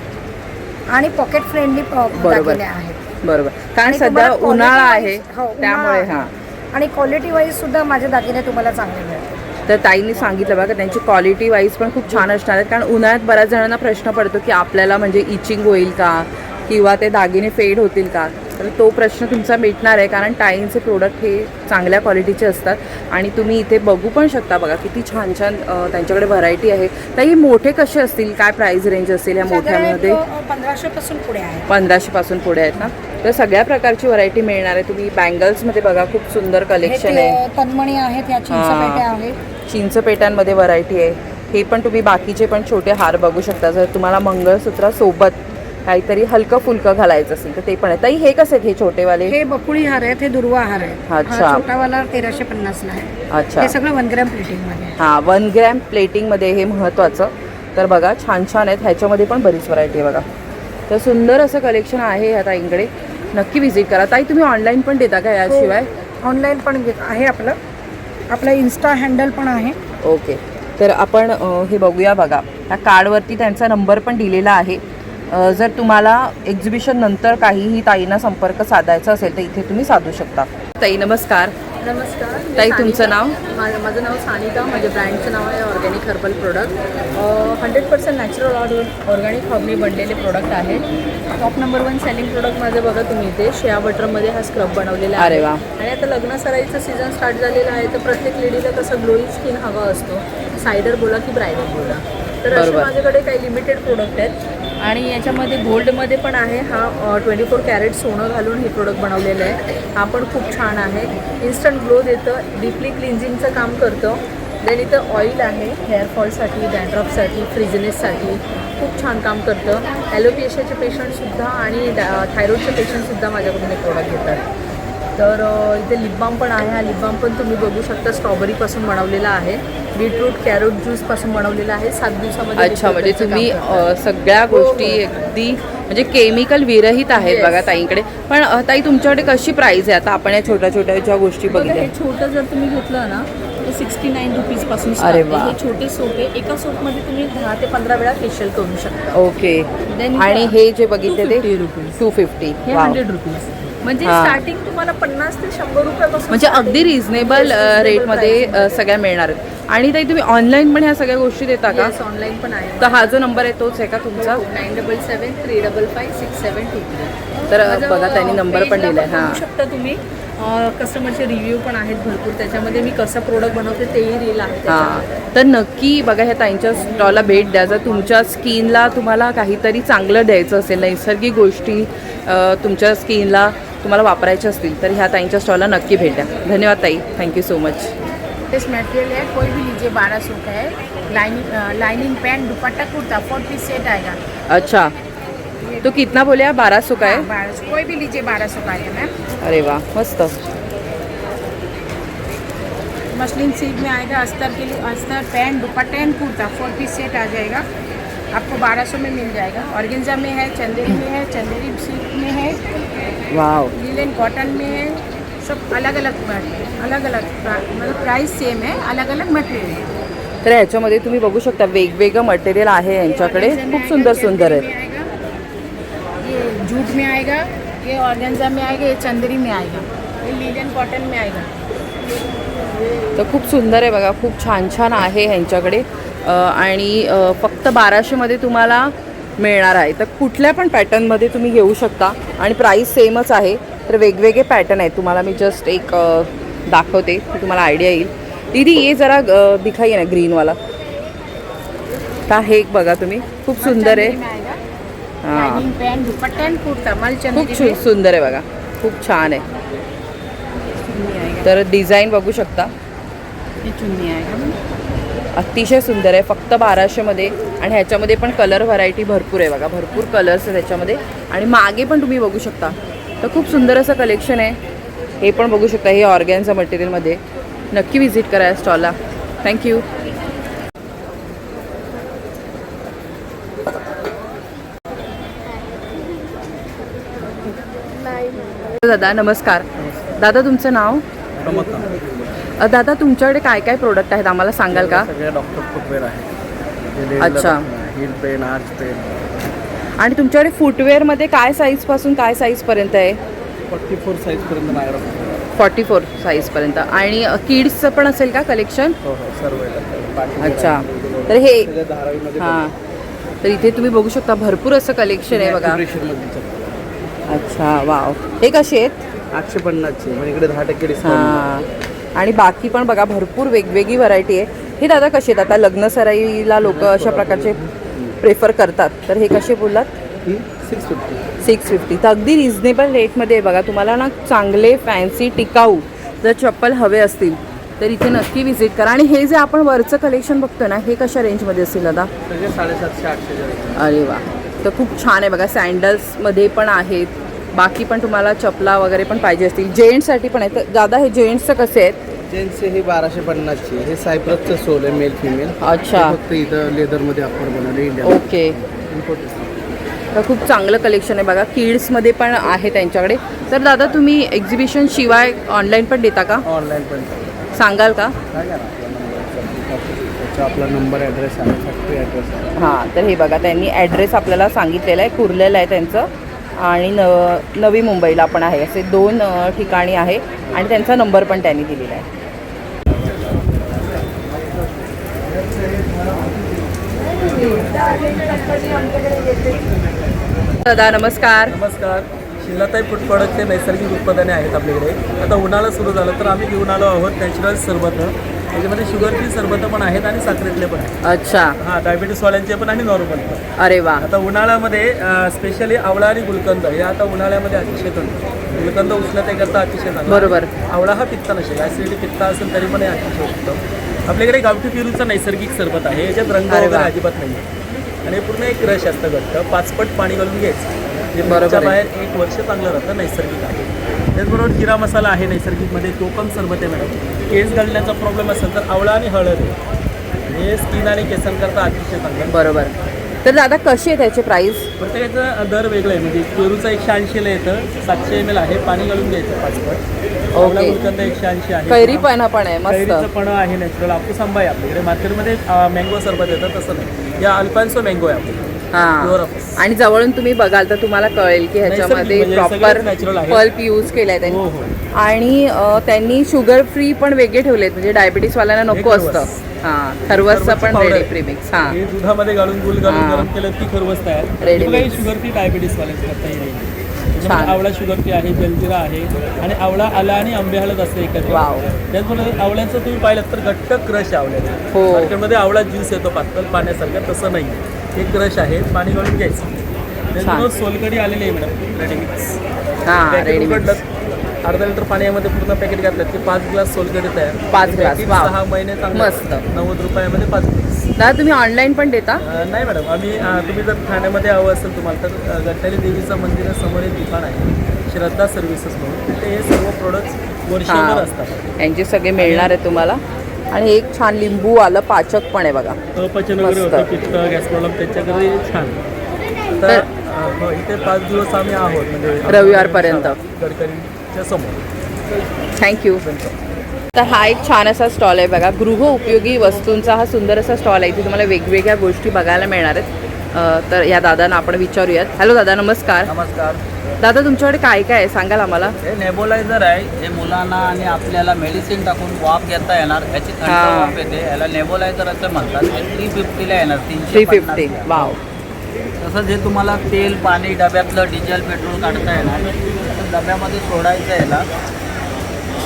आणि पॉकेट फ्रेंडली दागिने आहेत. बरोबर. कारण आणि सध्या तुम्हाला उन्हाळा quality आहे wise- हो, त्यामुळे उन्हाळा हां. आहे. आणि क्वालिटी वाईज सुद्धा माझे दागिने तुम्हाला चांगले मिळतात. तर ताईंनी सांगितलं बघा त्यांची क्वालिटी वाईज पण खूप छान असणार आहेत. कारण उन्हाळ्यात बऱ्याच जणांना प्रश्न पडतो की आपल्याला म्हणजे इचिंग होईल का किंवा ते दागिने फेड होतील का. तर तो प्रश्न तुमचा मिटणार आहे कारण ताईंचे प्रोडक्ट हे चांगल्या क्वालिटीचे असतात. आणि तुम्ही इथे बघू पण शकता बघा किती छान छान त्यांच्याकडे व्हरायटी आहे. ताई मोठे कसे असतील, काय प्राइस रेंज असेल या मोठ्यामध्ये? 1500 पासून पुढे आहे. 1500 पासून पुढे आहेत ना. तर सगळ्या प्रकारची व्हरायटी मिळणार आहे. तुम्ही बँगल्समध्ये बघा खूप सुंदर कलेक्शन आहे. तन्मणी आहेत, या चिंचपेट्या आहेत. चिंचपेट्यांमध्ये व्हरायटी आहे. हे पण तुम्ही बाकीचे पण छोटे हार बघू शकता. जर तुम्हाला मंगळसूत्रासोबत काहीतरी हलकं फुलकं घालायचं असेल तर ते पण आहे. ताई हे कसे आहेत हे छोटेवाले? हे बकुळी हार आहेत, हे दुर्वा हार आहेत. अच्छा. हा छोटावाला 1350 ला आहे. अच्छा. हे सगळं 1 ग्रॅम प्लेटिंगमध्ये. हां, 1 ग्रॅम प्लेटिंगमध्ये हे महत्त्वाचं. तर बघा छान छान आहेत. ह्याच्यामध्ये पण बरीच व्हरायटी आहे बघा. तर सुंदर असं कलेक्शन आहे ह्या ताईंकडे. नक्की व्हिजिट करा. ताई तुम्ही ऑनलाईन पण देता का याशिवाय? ऑनलाईन पण आहे आपलं इन्स्टा हँडल पण आहे. ओके. तर आपण हे बघूया बघा. त्या कार्डवरती त्यांचा नंबर पण दिलेला आहे. जर तुम्हाला एक्झिबिशन नंतर काहीही ताईंना संपर्क साधायचा असेल तर इथे तुम्ही साधू शकता. ताई नमस्कार. नमस्कार. मी ताई सानिका. तुमचं नाव? माझं नाव सानिका. माझ्या ब्रँडचं नाव आहे organic herbal product. 100% natural organic हर्बनी बनलेले प्रोडक्ट आहे. टॉप नंबर 1 सेलिंग प्रोडक्ट माझं बघा तुम्ही इथे शिया बटरमध्ये हा स्क्रब बनवलेला आहे. अरे वा. आणि आता लग्न सराईचं सीझन स्टार्ट झालेलं आहे तर प्रत्येक लेडीला कसं ग्लोईंग स्किन हवा असतो. सायडर बोला की ब्रायडल बोला. तर असे बरोबर. माझ्याकडे काही लिमिटेड प्रोडक्ट आहेत. आणि याच्यामध्ये गोल्डमध्ये पण आहे. हा 24 कॅरेट सोनं घालून हे प्रोडक्ट बनवलेलं आहे. हा पण खूप छान आहे. इन्स्टंट ग्लो देतं, डीपली क्लिन्झिंगचं काम करतं. देन इथं ऑइल आहे हेअरफॉलसाठी, डॅन्ड्रफसाठी, फ्रिझनेससाठी खूप छान काम करतं. ॲलोपेशियाचे पेशंटसुद्धा आणि थायरॉईडचे पेशंटसुद्धा माझ्याकडून हे प्रोडक्ट घेतात. तर इथे लिप बाम पण आहे. हा लिप बाम पण तुम्ही बघू शकता स्ट्रॉबेरीपासून बनवलेला आहे. बीटरूट कॅरोट ज्यूसपासून बनवलेला आहे. 7 दिवसामध्ये. अच्छा, म्हणजे तुम्ही सगळ्या गोष्टी अगदी म्हणजे केमिकल विरहित आहेत बघा ताईंकडे. पण ताई तुमच्याकडे कशी प्राइस आहे? आता आपण या छोट्या छोट्या ज्या गोष्टी बघा बघितल्या. हे छोटं जर तुम्ही घेतलं ना तर 69 रुपीजपासून अरे वा. हे छोटे सोप आहे. एका सोपमध्ये तुम्ही 10 ते 15 वेळा फेशियल करू शकता. ओके. Then आणि हे जे बघितले ते 250 रुपीज. 250. हे वाव. 100 रुपीज. म्हणजे हां. स्टार्टिंग तुम्हाला 50 ते 100 रुपयापासून म्हणजे अगदी रिझनेबल रेटमध्ये सगळ्या मिळणार आहेत. आणि ताई तुम्ही ऑनलाईन पण ह्या सगळ्या गोष्टी देता का? ऑनलाईन पण आहे. तर हा जो नंबर आहे तोच आहे का तुमचा? 9773556723. तर बघा त्यांनी नंबर पण दिलाय. हां, बघू शकता तुम्ही. कस्टमरचे रिव्ह्यू पण आहेत भरपूर. त्याच्यामध्ये मी कसं प्रोडक्ट बनवते तेही रील आहे त्याच्यामध्ये. हां. तर नक्की बघा ह्या ताईंच्या स्टॉलला भेट द्या. जर तुमच्या स्किनला तुम्हाला काहीतरी चांगलं द्यायचं असेल, नैसर्गिक गोष्टी तुमच्या स्किनला तुम्हाला वापरायच्या असतील तर ह्या ताईंच्या स्टॉलला नक्की भेट द्या. धन्यवाद ताई. Thank you so much. इस मटेरियल है, कोई भी लीजिए 1200 का है. Lining pant dupatta kurta 4 piece set आएगा. अच्छा. तो कितना बोले आप? 1200 का है? 1200, कोई भी लीजिए 1200 का है मैम। अरे वाह, मस्त. मसलिन सिल्क में आएगा, अस्तर के लिए अस्तर, पैंट, दुपट्टा एंड कुर्ता 4 पीस सेट आ जाएगा, आपको 1200 में मिल जाएगा. ऑर्गेन्जा में है, चंदेरी में है, चंदेरी सिल्क में है, वाव. लिनन कॉटन में है, सब अलग अलग मतलब प्राइस सेम है, अलग अलग मटेरियल है. तर ह्याच्यामध्ये तुम्ही बघू शकता वेगवेगळं मटेरियल आहे यांच्याकडे. खूप सुंदर सुंदर आहे. ये जूट में आएगा, ये ऑर्गेन्जा में आएगा, ये चंदेरी में आएगा, ये लिनन कॉटन में आएगा. तर खूप सुंदर आहे बघा, खूप छान छान आहे ह्यांच्याकडे. आणि फक्त 1200मध्ये तुम्हाला मिळणार आहे. तर कुठल्या पण पॅटर्नमध्ये तुम्ही घेऊ शकता आणि प्राईस सेमच आहे. तर वेगवेगळे पॅटर्न आहेत. तुम्हाला मी जस्ट एक दाखवते की तुम्हाला आयडिया येईल. दीदी ये जरा दिखाइए ना ग्रीन वाला. तर हे एक बघा तुम्ही, खूप सुंदर आहे. हां, लाइनिंग पैंट, दुपट्टा एंड कुर्ता मल खूप चंदेरी में सुंदर आहे बघा, खूप छान आहे. चुन्नी आएगा. तर डिझाईन बघू शकता, ये चुन्नी आएगा. अतिशय सुंदर आहे. फक्त 1200मध्ये. आणि ह्याच्यामध्ये पण कलर व्हरायटी भरपूर आहे बघा, भरपूर कलर्स आहेत त्याच्यामध्ये. आणि मागे पण तुम्ही बघू शकता. तर खूप सुंदर असं कलेक्शन आहे. हे पण बघू शकता, हे ऑर्गॅन्झा मटेरियलमध्ये. नक्की व्हिजिट करा या स्टॉलला. थँक्यू. दादा नमस्कार. दादा तुमचं नाव? दादा तुमच्याकडे काय काय प्रोडक्ट आहेत आम्हाला सांगाल का? सगळ्या डॉक्टर फुटवेअर आहे. अच्छा. Heel pain, arch pain. आणि तुमच्याकडे फुटवेअरमध्ये काय साईजपासून काय साईजपर्यंत आहे? 44 साईजपर्यंत माझ्याकडे. 44 साईजपर्यंत. आणि किड्सचं पण असेल का कलेक्शन? हो हो, सर्व येतात. अच्छा. तर हे धारावीमध्ये हां, तर इथे तुम्ही बघू शकता भरपूर असं कलेक्शन आहे बघा. अच्छा, वाव. हे कसे आहेत? 850ची, म्हणजे इकडे 10% डिस्काउंट. हां, आणि बाकी पण बघा भरपूर वेगवेगळी व्हरायटी आहे. हे दादा कसे आहेत? आता लग्न सराईला लोक अशा प्रकारचे प्रेफर करतात. तर हे कसे बोललात? 650. 650. तर अगदी रिझनेबल रेटमध्ये आहे बघा. तुम्हाला ना चांगले फॅन्सी टिकाऊ जर चप्पल हवे असतील तर इथे नक्की व्हिजिट करा. आणि हे जे आपण वरचं कलेक्शन बघतो ना, हे कशा रेंजमध्ये असतील दादा? सगळे 750-800. अरे वा, तर खूप छान आहे बघा. सँडल्समध्ये पण आहेत. बाकी पण तुम्हाला चपला वगैरे पण पाहिजे असतील. जेंट्ससाठी पण आहे. तर दादा हे जेंट्सचं कसे आहेत? जेंट्सचे हे 1250ची. हे सायप्रसचं सोल आहे, मेल फिमेल. अच्छा. हे फक्त इथं लेदरमध्ये आपण बनवले इंडिया. ओके. तर खूप चांगलं कलेक्शन आहे बघा. किड्समध्ये पण आहे त्यांच्याकडे. तर दादा तुम्ही एक्झिबिशन शिवाय ऑनलाईन पण देता का? ऑनलाईन पण सांगाल का? काय करा त्याचा आपला नंबर ॲड्रेस आहे, फॅक्टरी ॲड्रेस आहे. हां, तर हे बघा त्यांनी ॲड्रेस आपल्याला सांगितलेला आहे. कुर्ल्याला आहे त्यांचं. आणि नवी मुंबईला पण आहे. असे 2 ठिकाणी आहे. आणि त्यांचा नंबर पण त्यांनी दिलेला आहे. दादा नमस्कार. नमस्कार. शिलाताई फूड प्रॉडक्टचे नैसर्गिक उत्पादने आहेत आपल्याकडे. आता उन्हाळा सुरू झालं तर आम्ही घेऊन आलो आहोत नॅचरल सरबत. त्याच्यामध्ये शुगर फ्री सरबतं पण आहेत आणि साखरेतले पण आहेत. अच्छा. हां, डायबिटीसवाल्यांचे पण आणि नॉर्मल पण. अरे वा. आता उन्हाळ्यामध्ये स्पेशली आवळा आणि गुलकंद हे आता उन्हाळ्यामध्ये अतिशय चांगलं. गुलकंद उष्णतेकरता अतिशय चांगला. बरोबर. आवळा हा पित्तनाशक, ॲसिडिटी पित्त असेल तरी पण हे अतिशय उत्तम. आपल्याकडे गावठी पेरूचं नैसर्गिक सरबत आहे. याच्यात रंग वगैरे अजिबात नाही आहे. आणि पूर्ण एक रश असतं घट्ट. 5 पट पाणी घालून घ्यायचं. बरोबर. बाहेर 1 वर्ष चांगलं राहतं, नैसर्गिक आहे. त्याचबरोबर जिरा मसाला आहे नैसर्गिकमध्ये, तो पण सरबत आहे मॅडम. केस गळण्याचा प्रॉब्लेम असेल तर आवळा आणि हळद आहे. हे स्किन आणि केसांकरता अतिशय चांगलं. बरोबर. तर दादा कशी आहे त्याचे प्राईस? प्रत्येकाचं दर वेगळं आहे. म्हणजे पेरूचं 180ला येतं, 700 ml आहे. पाणी घालून घ्यायचं 5 पट. आवळा गुलकंद 180 आहे. कैरी पण आहे मस्त. कैरीचं पण आहे नॅचरल. हापूस आंबा आहे आपल्याकडे. मार्केटमध्ये मँगो सरबत येतं, तसं नाही. या अल्फान्सो मँगो आहे आपल्याकडे. हां, आणि जवळून तुम्ही बघाल तर तुम्हाला कळेल की ह्याच्यामध्ये म्हणजे प्रॉपर सगळंच natural आहे. पल्प यूज केलाय त्यांनी. हो, हो. आणि त्यांनी शुगर फ्री पण वेगळे ठेवलेत. म्हणजे डायबिटीसवाल्यांना नको खरवस. असतं. हां, खरवसचा पण powder रेडी आहे. प्रीमिक्स. हां, हे दुधामध्ये घालून गुल घालून हां. गरम केलं की खरवस तयार. Ready काही mix. शुगर फ्री डायबिटीसवाल्यांची करता येईल. छान. त्याच्यामध्ये आवळा शुगर फ्री आहे, जलजिरा आहे आणि आवळा आला आणि आंबे हळद असते एकत्र. वाव. त्याचबरोबर आवळ्याचं तुम्ही पाहिलं तर घट्ट क्रश आवळ्याचं. हो. मार्केटमध्ये आवळा ज्यूस येतो पातळ पाण्यासारखं, तसं नाही. हे क्रश आहे, पाणी घालून घ्यायचं. त्याचबरोबर सोलकडी आलेली आहे मॅडम, रेडी मिक्स. हां, रेडी मिक्स. अर्धा लिटर पाण्यामध्ये पूर्ण पॅकेट घातलं की 5 ग्लास सोलकढी तयार. 5 ग्लास, पॅकेट वाव. 6 महिने चांगलं मस्त. 90 रुपयामध्ये 5 ग्लास. दादा तुम्ही ऑनलाईन पण देता? नाही मॅडम, आम्ही तुम्ही जर ठाण्यामध्ये हवं असेल तुम्हाला तर गट्टारी देवीचं मंदिरासमोर एक दुकान आहे, श्रद्धा सर्व्हिसेस म्हणून. तिथे हे सर्व प्रोडक्ट्स वर्षभर असतात. यांचे सगळे मिळणार आहे तुम्हाला. आणि एक छान लिंबू आलं पाचक पण आहे बघा. अपचन वगैरे मस्त. होतं, पित्त, गॅस प्रॉब्लेम त्याच्याकडे छान. तर इथे 5 दिवस आम्ही आहोत, म्हणजे रविवारपर्यंत. गडकरीच्या समोर. थँक्यू. तर हा एक छान असा स्टॉल आहे बघा, गृह उपयोगी वस्तूंचा हा सुंदर असा स्टॉल आहे. इथे तुम्हाला वेगवेगळ्या गोष्टी बघायला मिळणार आहेत. तर या दादांना आपण विचारूयात. हॅलो दादा, नमस्कार. नमस्कार. दादा तुमच्याकडे काय काय आहे सांगाल आम्हाला? हे नेबुलायझर आहे, हे मुलांना आणि आपल्याला मेडिसिन टाकून वाफ घेता येणार. याची थंड हां. वाफ येते, याला नेबुलायझर असं म्हणतात. हे 350ला येणार, 350. वाव. तसंच हे तुम्हाला तेल पाणी डब्यातलं डिझेल पेट्रोल काढता येणार. तसं डब्यामध्ये सोडायचं याला,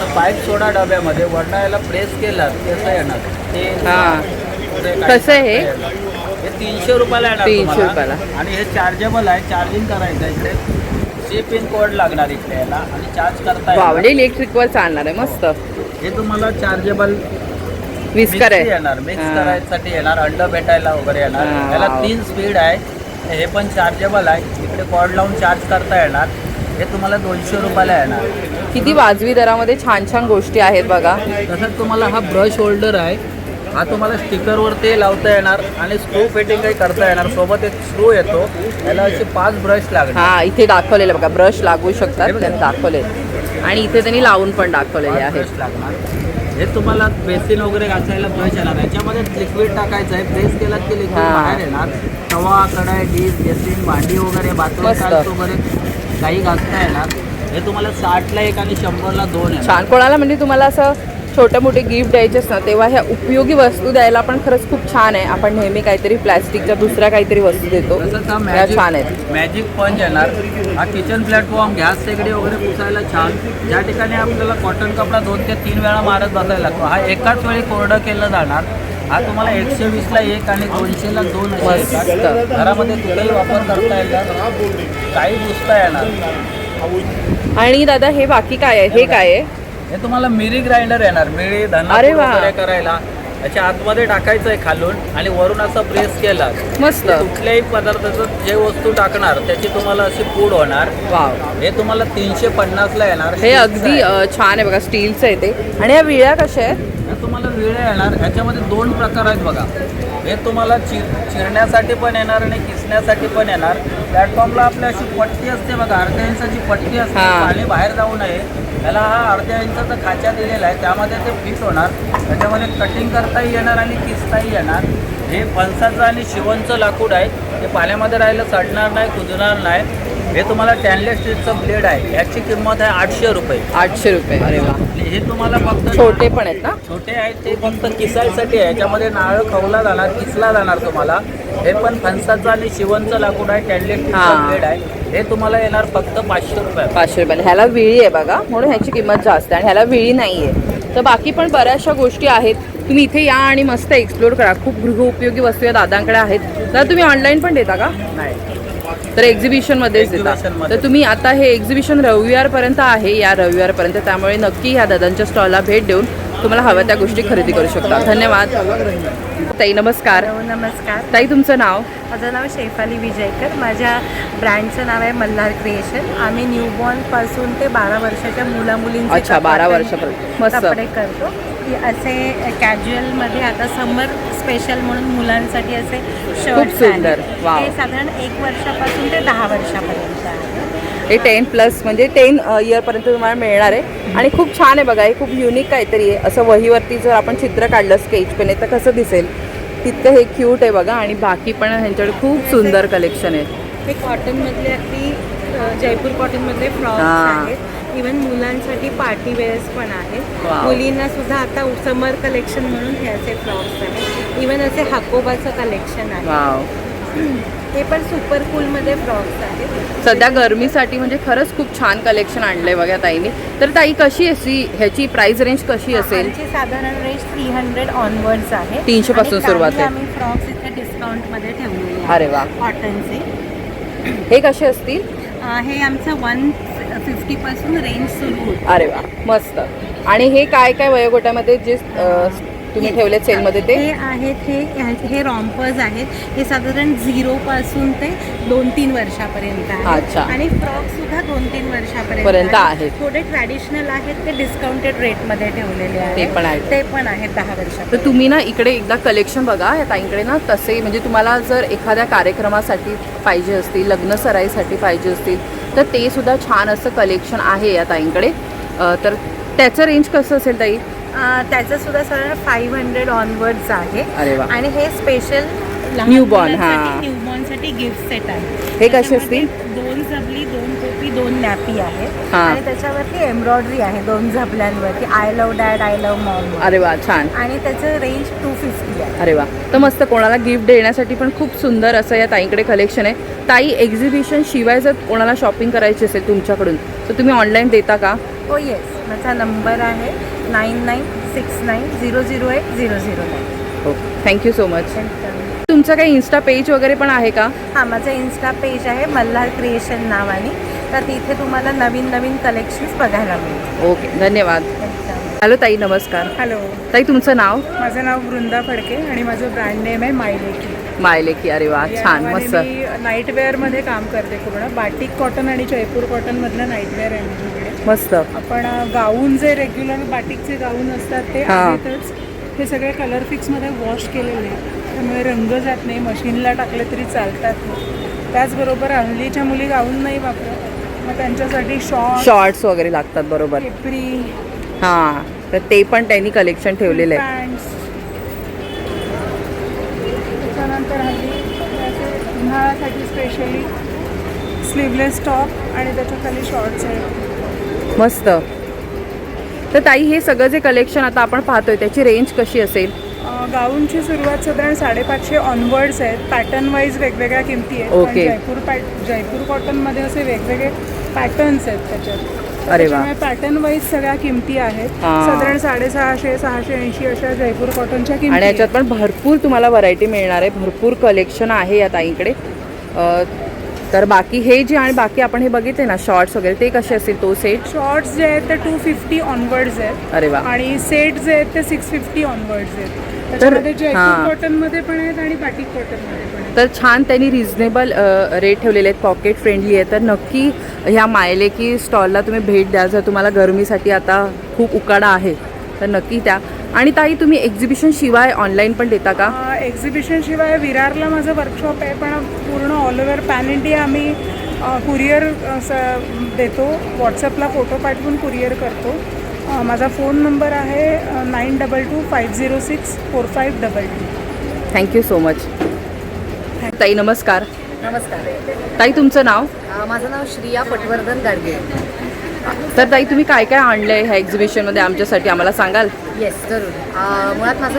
तर पाईप सोडा डब्यामध्ये, वरनं याला प्रेस केला की असं येणार. ते हां. कसं आहे हे? हे 300 रुपयाला येणार 300 तुम्हाला. रुपयाला. आणि हे चार्जेबल आहे, चार्जिंग करायचं आहे. इकडे सी पिन कोड लागणार इकडे याला आणि चार्ज करता वा, येणार. म्हणजे इलेक्ट्रिकवर चालणार आहे. मस्त. हे तुम्हाला चार्जेबल विस्कर आहे. येणार, मिक्स हां. करायसाठी येणार, अंड भेटायला वगैरे येणार. हां, याला वाव. 3 स्पीड आहे. हे पण चार्जेबल आहे, इकडे कॉर्ड लावून चार्ज करता येणार. हे तुम्हाला 200 रुपयाला येणार. किती वाजवी दरामध्ये छान छान गोष्टी आहेत बघा. तसंच तुम्हाला हा ब्रश होल्डर आहे. हा तुम्हाला स्टिकरवर ते लावता येणार आणि स्क्रू फिटिंग काही करता येणार. सोबत एक स्क्रू येतो, याला असे 5 ब्रश लागणार. हा, इथे दाखवलेलं बघा, ब्रश लागू शकतात त्यांनी दाखवले. आणि इथे त्यांनी लावून पण दाखवलेले 5 आहेत. ब्रश लागणार. हे तुम्हाला बेसिन वगैरे घासायला ब्रश येणार. याच्यामध्ये लिक्विड टाकायचं आहे, प्रेस केलात की लिक्विड हां. बाहेर येणार. तवा, कढाई, डिश, बेसिन, भांडी वगैरे, बाथरूम मस्त. टाईल्स वगैरे काही घासता येणार. हे तुम्हाला 60ला 1 आणि 100ला 2 येणार. छान. कोणाला म्हणजे तुम्हाला असं छोटे मोठे गिफ्ट द्यायचेच ना, तेव्हा ह्या उपयोगी वस्तू द्यायला पण खरंच खूप छान आहे. आपण नेहमी काहीतरी प्लॅस्टिकच्या दुसऱ्या काहीतरी वस्तू देतो, तसंच हा त्या छान आहेत. मॅजिक पंच येणार. हा किचन प्लॅटफॉर्म, गॅस शेगडी वगैरे पुसायला छान. ज्या ठिकाणी आपल्याला कॉटन कपडा 2 ते 3 वेळा मारत बसायला लागतो, हा एकाच वेळी कोरडं केलं जाणार. हा तुम्हाला 120ला 1 आणि 200ला 2 असे मस्त. येतात. घरामध्ये कुठेही वापर करता येणार, काही पुसता येणार. आणि दादा हे बाकी काय आहे? हे काय आहे? हे तुम्हाला मिरी ग्राइंडर येणार. मिरी धना अरे वा. वगैरे करायला याच्या आतमध्ये टाकायचं आहे खालून आणि वरून असं प्रेस केला मस्त. कुठल्याही पदार्थाचं जे वस्तू टाकणार त्याची तुम्हाला अशी पूड होणार. वाव. हे तुम्हाला 350ला येणार. हे अगदी छान आहे बघा, स्टीलचं आहे ते. आणि या विळ्या कशा आहेत? हे तुम्हाला विळे येणार. ह्याच्यामध्ये 2 प्रकार आहेत बघा. हे तुम्हाला चिरण्यासाठी पण येणार आणि किसण्यासाठी पण येणार. प्लॅटफॉर्मला आपल्या अशी पट्टी असते बघा, अर्ध्या इंचाची पट्टी असते, हां. पाणी बाहेर जाऊ नये. त्याला हा अर्ध्या इंचाचा खाचा दिलेला आहे, त्यामध्ये ते फिट होणार. त्याच्यामध्ये कटिंग करताही येणार आणि किसताही येणार. हे फणसाचं आणि शिवणचं लाकूड आहे. हे पाण्यामध्ये राहिलं सडणार नाही, कुजणार नाही. हे तुम्हाला स्टेनलेस स्टीलचं ब्लेड आहे. याची किंमत आहे 800 रुपये. 800 रुपये. अरे वा. हे तुम्हाला फक्त छोटे पण आहेत ना? छोटे आहेत, ते फक्त किसायसाठी आहे. याच्यामध्ये नारळ खवला जाणार, किसला जाणार तुम्हाला. हे पण फणसाचं आणि शिवणचं लाकूड आहे, स्टेनलेस स्टीलचं हां. ब्लेड आहे. हे तुम्हाला येणार फक्त 500 रुपये. 500 रुपये. ह्याला विळी आहे बघा, म्हणून ह्याची किंमत जास्त आहे. आणि ह्याला विळी नाही आहे. तर बाकी पण बऱ्याचशा गोष्टी आहेत. तुम्ही इथे या आणि मस्त एक्सप्लोर करा. खूप गृहउपयोगी वस्तू या दादांकडे आहेत. तर तुम्ही ऑनलाईन पण देता का? नाही, तर एक्झिबिशनमध्येच देता. एक्झिबिशनमध्ये. तर तुम्ही आता हे एक्झिबिशन रविवारपर्यंत आहे, या रविवारपर्यंत. त्यामुळे नक्की ह्या दादांच्या स्टॉलला भेट देऊन तुम्हाला हव्या त्या गोष्टी खरेदी करू शकता. धन्यवाद. ताई नमस्कार. नमस्कार. ताई तुमचं नाव? माझं नाव शेफाली विजयकर. माझ्या ब्रँडचं नाव आहे मल्हार क्रिएशन. आम्ही न्यूबॉर्नपासून ते 12 वर्षाच्या मुलामुलींचे अच्छा, 12 वर्षापर्यंत. मस्त. कपडे करतो. असे कॅज्युअलमध्ये आता समर स्पेशल म्हणून मुलांसाठी असे शर्ट खूप सुंदर. वाव. हे साधारण 1 वर्षापासून ते 10 वर्षापर्यंत आहे. हे 10+ म्हणजे 10 इयरपर्यंत तुम्हाला मिळणार आहे. आणि खूप छान आहे बघा. हे खूप युनिक काहीतरी आहे. असं वहीवरती जर आपण चित्र काढलं स्केच पेन तर कसं दिसेल, तितकं हे क्यूट आहे बघा. आणि बाकी पण ह्यांच्याकडे खूप सुंदर कलेक्शन आहे. हे कॉटनमधले अगदी जयपूर कॉटनमधले फ्रॉक्स हां. आहेत. इवन मुलांसाठी पार्टी वेअर्स पण आहेत. वाव. मुलींना सुद्धा आता समर कलेक्शन म्हणून हे असे फ्रॉक्स आहेत. इवन असे हाकोबाचं कलेक्शन आहे. वाव. हे पण सुपर कूलमध्ये फ्रॉक्स आहेत. सध्या गरमीसाठी म्हणजे खरंच खूप छान कलेक्शन आणलंय बघा ताईने. तर ताई कशी अशी ह्याची प्राइस रेंज कशी असेल? आमची साधारण रेंज 300 ऑनवर्ड्स आहे. 300 पासून सुरुवात आहे. आम्ही फ्रॉक्स इथे डिस्काउंटमध्ये ठेवलेले आहेत. अरे वा. कॉटनचे. हे कसे असतील? हे आमचं 1 50पासून रेंज सुरू होते. अरे वा, मस्त. आणि हे काय काय वयोगटामध्ये जे तुम्ही ठेवलेत सेलमध्ये ते? हे आहेत हे रॉम्पर्स आहेत. हे साधारण 0 ते 2-3 वर्षापर्यंत आहेत. अच्छा. आणि फ्रॉक सुद्धा 2-3 पर्यंत वर्षापर्यंत आहेत. थोडे ट्रॅडिशनल आहेत ते डिस्काउंटेड रेटमध्ये ठेवलेले आहेत. ते पण आहेत. ते पण आहेत 10 वर्षापर्यंत. तर तुम्ही ना इकडे एकदा कलेक्शन बघा. या ताईंकडे ना तसे म्हणजे तुम्हाला जर एखाद्या कार्यक्रमासाठी पाहिजे असतील, लग्न सराईसाठी पाहिजे असतील तर ते सुद्धा छान असं कलेक्शन आहे या ताईंकडे. तर त्याचं रेंज कसं असेल ताई? त्याचं सुद्धा साधारण 500 ऑनवर्ड्स आहे. अरे वा. आणि हे स्पेशल Newborn, हां. न्यूबॉर्नसाठी गिफ्ट सेट आहे. हे कसे असतील? 2 झबली, 2 टोपी, 2 नॅपी आहे. हां. आणि त्याच्यावरती एम्ब्रॉयडरी आहे 2 झबल्यांवरती. I love dad, I love mom. अरे वा, छान. आणि त्याचं रेंज 250 आहे. अरे वा, तर मस्त. कोणाला गिफ्ट देण्यासाठी पण खूप सुंदर असं या ताईंकडे कलेक्शन आहे. ताई, एक्झिबिशन शिवाय जर कोणाला शॉपिंग करायची असेल तुमच्याकडून तर तुम्ही ऑनलाईन देता का? हो येस, माझा नंबर आहे 9969008009. Okay, thank you so much. तुमचं काही इन्स्टा पेज वगैरे पण आहे का? हां, माझं इन्स्टा पेज आहे मल्हार क्रिएशन नावाने. तर तिथे तुम्हाला नवीन नवीन कलेक्शन्स बघायला मिळतील. ओके, धन्यवाद. हॅलो ताई, नमस्कार. हॅलो, ताई, तुमचं नाव? माझं नाव वृंदा फडके आणि माझं ब्रँड नेम आहे मायलेकी. मायलेकी. अरे वा, छान, मस्त. मी नाईटवेअरमध्ये काम करते पूर्ण. बाटिक कॉटन आणि जयपूर कॉटनमधलं नाईटवेअर आहे माझ्याकडे. मस्त. आपण गाऊन जे रेग्युलर बाटिकचे गाऊन असतात ते हां. आहेतच. हे सगळे कलर फिक्समध्ये वॉश केलेले आहेत, त्यामुळे रंग जात नाही, मशीनला टाकले तरी चालतात. त्याचबरोबर हल्लीच्या मुली गाऊन नाही वापरत, मग त्यांच्यासाठी शॉर्ट्स वगैरे लागतात. बरोबर. केपरी, हां, तर ते पण त्यांनी कलेक्शन ठेवलेलं आहे. पॅन्ट्स. त्याच्यानंतर हल्ली असे उन्हाळ्यासाठी स्पेशली स्लीवलेस टॉप आणि त्याच्या खाली शॉर्ट्स आहेत. मस्त. तर ताई, हे सगळं जे कलेक्शन आता आपण पाहतोय त्याची रेंज कशी असेल? गाऊनची सुरुवात साधारण 550 ऑनवर्ड्स आहेत. पॅटर्न वाईज वेगवेगळ्या किमती आहेत. ओके. जयपूर कॉटनमध्ये असे वेगवेगळे पॅटर्न्स आहेत त्याच्यात. अरे वा. पॅटर्न वाईज सगळ्या किमती आहेत. हां. साधारण 650, 680 अशा जयपूर कॉटनच्या किमती आणि याच्यात आहेत. पण भरपूर तुम्हाला व्हरायटी मिळणार आहे. भरपूर कलेक्शन आहे या ताईंकडे. तर बाकी हे जे आणि बाकी आपण हे बघितले ना शॉर्ट्स वगैरे, ते कसे असतील? तो सेट शॉर्ट्स जे आहेत ते 250 ऑनवर्ड्स आहेत. अरे वा. आणि सेट जे आहेत ते 650 ऑनवर्ड्स आहेत. त्याच्यामध्ये जयपूर हां. कॉटनमध्ये पण आहेत आणि बाटिक कॉटनमध्ये पण आहेत. तर छान त्यांनी रिझनेबल रेट ठेवलेले आहेत, पॉकेट फ्रेंडली आहे. तर नक्की ह्या मायलेकी स्टॉलला तुम्ही भेट द्या जर तुम्हाला गरमीसाठी आता खूप उकाडा आहे तर नक्की त्या. आणि ताई, तुम्ही एक्झिबिशन शिवाय ऑनलाईन पण देता का? एक्झिबिशन शिवाय विरारला माझं वर्कशॉप आहे, पण पूर्ण ऑल ओव्हर पॅन इंडिया आम्ही कुरिअर देतो. व्हॉट्सअपला फोटो पाठवून कुरिअर करतो. माझा फोन नंबर आहे 9225064522. Thank you so much. ताई, नमस्कार. नमस्कार. ताई, तुमचं नाव? माझं नाव श्रिया पटवर्धन गाडगे. तर ताई, तुम्ही काय काय आणलं आहे ह्या एक्झिबिशनमध्ये आमच्यासाठी, आम्हाला सांगाल? येस, जरूर. मुळात माझं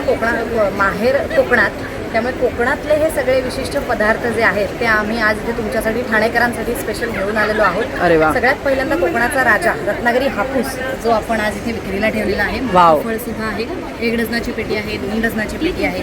माहेर कोकणात, त्यामुळे कोकणातले हे सगळे विशिष्ट पदार्थ जे आहेत ते आम्ही आज इथे तुमच्यासाठी ठाणेकरांसाठी स्पेशल घेऊन आलेलो आहोत. अरे वा. सगळ्यात पहिल्यांदा कोकणाचा राजा रत्नागिरी हापूस जो आपण आज इथे विक्रीला ठेवलेला आहे. वाव. फळ सुद्धा आहे. 1 डझनाची पेटी आहे, 2 डझनाची पेटी आहे.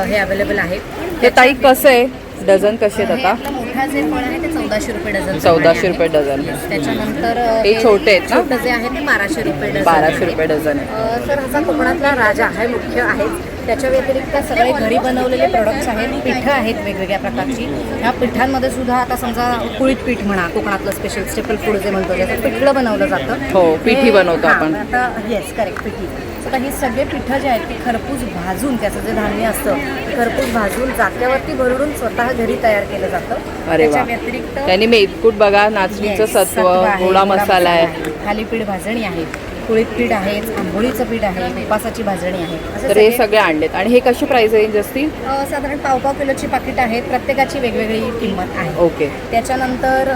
हे अवेलेबल आहे. हे ताई कसं आहे? डझन कसे आहेत हे आता? आपलं मोठा जे फळ आहे ते 1400 रुपये डझन. 1400 रुपये डझन. त्याच्यानंतर हे छोटे आहेत ना? छोटे जे आहे ते 1200 रुपये डझन. 1200 रुपये डझन आहे. तर ह्याचा कोकणातला राजा हा मुख्य आहे. त्याच्या व्यतिरिक्त सगळे घरी बनवलेले प्रोडक्ट्स आहेत. पिठं आहेत वेगवेगळ्या प्रकारची. ह्या पिठांमध्ये सुद्धा आता समजा कुळीत पीठ म्हणा, कोकणातलं स्पेशल स्टेपल फूड जे म्हणतो त्याचं पिठलं बनवलं जातं. हो, पिठी बनवतो आपण. आता येस, करेक्ट, पिठी. आता ही सगळे पिठं जे आहेत ती खरपूस भाजून, त्याचं जे धान्य असतं ते खरपूस भाजून जात्यावरती भरडून स्वतः घरी तयार केलं जातं. अरे वा. त्याच्या व्यतिरिक्त त्यांनी मेदकूट बघा, नाचणीचं सत्व, गोडा मसाला आहे. थालीपीठ भाजणी आहे, कुळीत पीठ आहे, आंबोळीचं पीठ आहे, उपासाची भाजणी आहे. तर हे सगळे आणलेत. आणि हे कशी प्राइस रेंज असतील? साधारण पाव किलोची पाकिट आहेत. प्रत्येकाची वेगवेगळी किंमत आहे. ओके. त्याच्यानंतर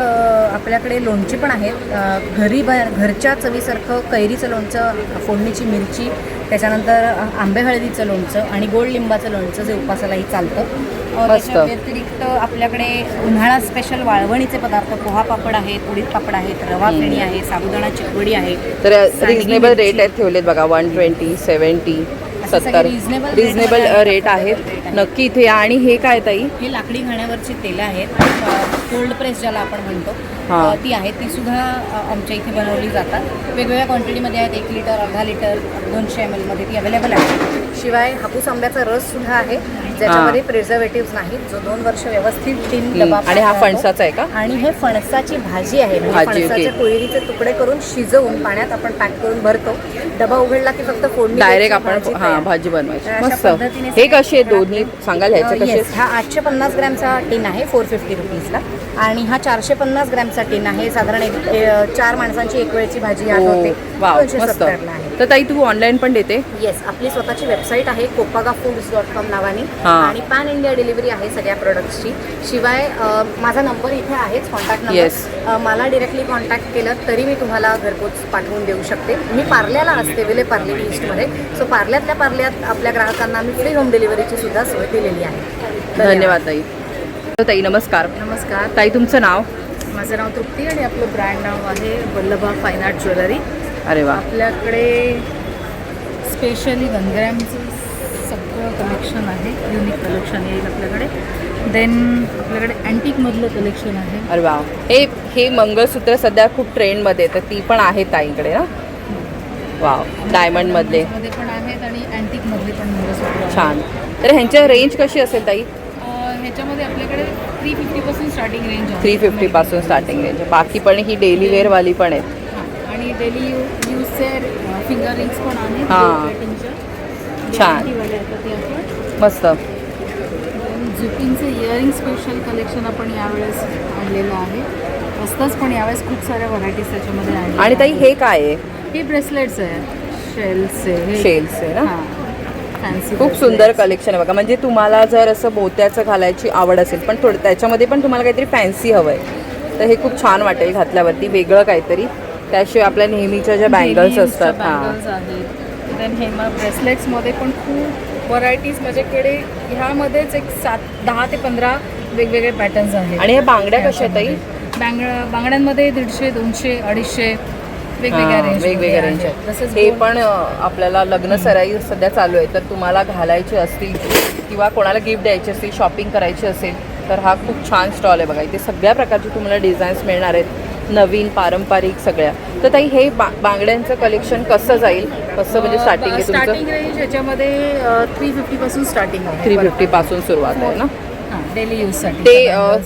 आपल्याकडे लोणची पण आहेत. घरच्या चवीसारखं कैरीचं लोणचं, फोडणीची मिरची, त्याच्यानंतर आंबे हळदीचं लोणचं आणि गोड लिंबाचं लोणचं जे उपासालाही चालतं. त्याच्या व्यतिरिक्त आपल्याकडे उन्हाळा स्पेशल वाळवणीचे पदार्थ, पोहा पापड आहेत, उडीद पापड आहेत, रवा फेणी आहे, साबुदाणा चिकवडी आहे. तर रिजनेबल रेट आहेत ठेवलेत बघा. 120, 70, 70 रिजनेबल रेट आहेत. नक्की इथे या. आणि हे काय ताई? हे लाकडी घाण्यावरची तेलं आहेत. कोल्ड प्रेस ज्याला आपण म्हणतो हां. ती आहे ती सुद्धा आमच्या इथे बनवली जातात. वेगवेगळ्या क्वांटिटीमध्ये आहेत. 1 लिटर, अर्धा लिटर, 200 ml मध्ये ती अवेलेबल आहे. शिवाय हापूस आंब्याचा रस सुद्धा आहे ज्याच्यामध्ये प्रिझर्वेटिव्ह नाहीत, जो 2 वर्ष व्यवस्थित टीन डबा आणि हा राहतो. फणसाचा आहे का? आणि हे फणसाची भाजी आहे. म्हणजे भाजी, फणसाचे ओके. कोयरीचे तुकडे करून शिजवून पाण्यात आपण पॅक करून भरतो. डबा उघडला की फक्त फोडणी डायरेक्ट द्यायची, आपण भाजी तयार. भाजी बनवायची. अशा मस्त. पद्धतीने हे कसे आहेत दोन्ही सांगाल ह्याचे कसे येस, हा 850 ग्रॅमचा टीन आहे 450 रुपीजला. आणि हा 450 ग्रॅमचा टीन आहे. साधारण 4 माणसांची एक वेळची भाजी यात होते. वाव 270 मस्त. ला आहे. तर ताई तू ऑनलाईन पण देते? येस, आपली स्वतःची वेबसाईट आहे kopagafoods.com नावाने. हां. आणि पॅन इंडिया डिलिव्हरी आहे सगळ्या प्रोडक्ट्सची. शिवाय माझा नंबर इथे आहेच, कॉन्टॅक्ट Yes. नंबर. मला डिरेक्टली कॉन्टॅक्ट केलं तरी मी तुम्हाला घरपोच पाठवून देऊ शकते. मी पार्ल्याला असते, विले पार्ले ईस्टमध्ये. सो पार्ल्यातल्या पार्ल्यात आपल्या ग्राहकांना मी फ्री होम डिलिव्हरीची सुद्धा सोय दिलेली आहे. धन्यवाद ताई. तर ताई नमस्कार. नमस्कार, ताई तुमचं नाव? माझं नाव तृप्ती आणि आपलं ब्रँड नाव आहे वल्लभा फाईन आर्ट ज्वेलरी. अरे वा. आपल्याकडे स्पेशली गंधरांचं सगळं कलेक्शन आहे. युनिक कलेक्शन येईल आपल्याकडे. देन आपल्याकडे अँटिकमधलं कलेक्शन आहे. अरे वा. हे मंगळसूत्र सध्या खूप ट्रेंडमध्ये तर ती पण आहे ताईकडे ना? वाव. डायमंडमधले मध्ये पण आहेत आणि अँटिकमधले पण मंगळसूत्र आहेत. छान. तर ह्यांच्या रेंज कशी असेल ताई? ह्याच्यामध्ये आपल्याकडे 350 पासून स्टार्टिंग रेंज आहे. 350 पासून स्टार्टिंग रेंज. बाकी पण ही डेली वेअरवाली पण आहेत. हां, आणि डेली यूजचे फिंगर रिंग्स पण आहेत. हां. छान. गॅरंटीवाले आहेत ते आपण. मस्त. झुकिंगचं इयरिंग स्पेशल कलेक्शन आपण यावेळेस आणलेलं आहे. असतंच पण यावेळेस खूप साऱ्या व्हरायटीज त्याच्यामध्ये आहे. आणि ताई हे काय आहे? हे ब्रेसलेट्स आहे, शेल्स आहे. शेल्स आहे ना? फॅन्सी खूप सुंदर कलेक्शन आहे बघा. म्हणजे तुम्हाला जर असं मोत्याचं घालायची आवड असेल पण थोडं त्याच्यामध्ये पण तुम्हाला काहीतरी फॅन्सी हवं आहे तर हे खूप छान वाटेल घातल्यावरती, वेगळं काहीतरी. त्याशिवाय आपल्या नेहमीच्या ज्या बँगल्स असतात. बँगल्स आहेत. देन हे मग ब्रेसलेट्समध्ये पण खूप व्हरायटीज माझ्याकडे ह्यामध्येच एक 10 ते 15 वेगवेगळे पॅटर्न्स आहेत. आणि ह्या बांगड्या कशा आहेत ताई? बांगड्यांमध्ये 150, 200, 250 वेगवेगळ्या रेंज. वेगवेगळ्या रेंज आहेत. तसंच हे पण आपल्याला लग्न सराई सध्या चालू आहे तर तुम्हाला घालायची असतील किंवा कोणाला गिफ्ट द्यायची असतील, शॉपिंग करायची असेल तर हा खूप छान स्टॉल आहे बघा. इथे सगळ्या प्रकारचे तुम्हाला डिझाईन्स मिळणार आहेत, नवीन पारंपरिक सगळ्या. तर ताई हे बांगड्यांचं कलेक्शन कसं जाईल, कसं म्हणजे स्टार्टिंग आहे स्टार्टिंग तुमचं? रेंज ह्याच्यामध्ये 350 पासून स्टार्टिंग आहे. 350 पासून सुरुवात आहे ना? डेली यूजसाठी.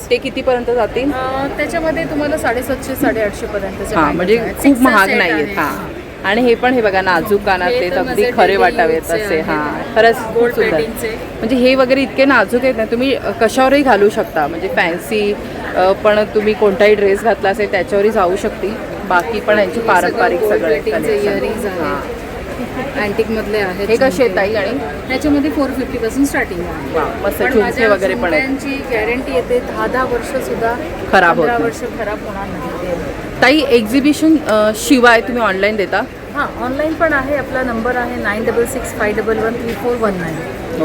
ते कितीपर्यंत जातील? त्याच्यामध्ये तुम्हाला 750, 850 पर्यंत. हां, म्हणजे खूप महाग नाही आहेत. हां. आणि हे पण हे बघा नाजूक कानात ते अगदी खरे वाटावेत असे. हां, खरंच खूप सुंदर. म्हणजे हे वगैरे इतके नाजूक आहेत ना, तुम्ही कशावरही घालू शकता. म्हणजे फॅन्सी पण तुम्ही कोणताही ड्रेस घातला असेल त्याच्यावरही जाऊ शकतील. बाकी पण यांची पारंपरिक सगळे इयरिंग्स आहेत. अँटिकमधले आहेत. हे कसे आहेत ताई? आणि त्याच्यामध्ये 450 पासून स्टार्टिंग आहे. मस्त झुमके वगैरे पण आहेत. त्यांची गॅरंटी येते 10 वर्ष सुद्धा खराब होत 15 नाही. वर्ष खराब होणार नाही. ताई एक्झिबिशन शिवाय तुम्ही ऑनलाईन देता? हां, ऑनलाईन पण आहे. आपला नंबर आहे 9665113419.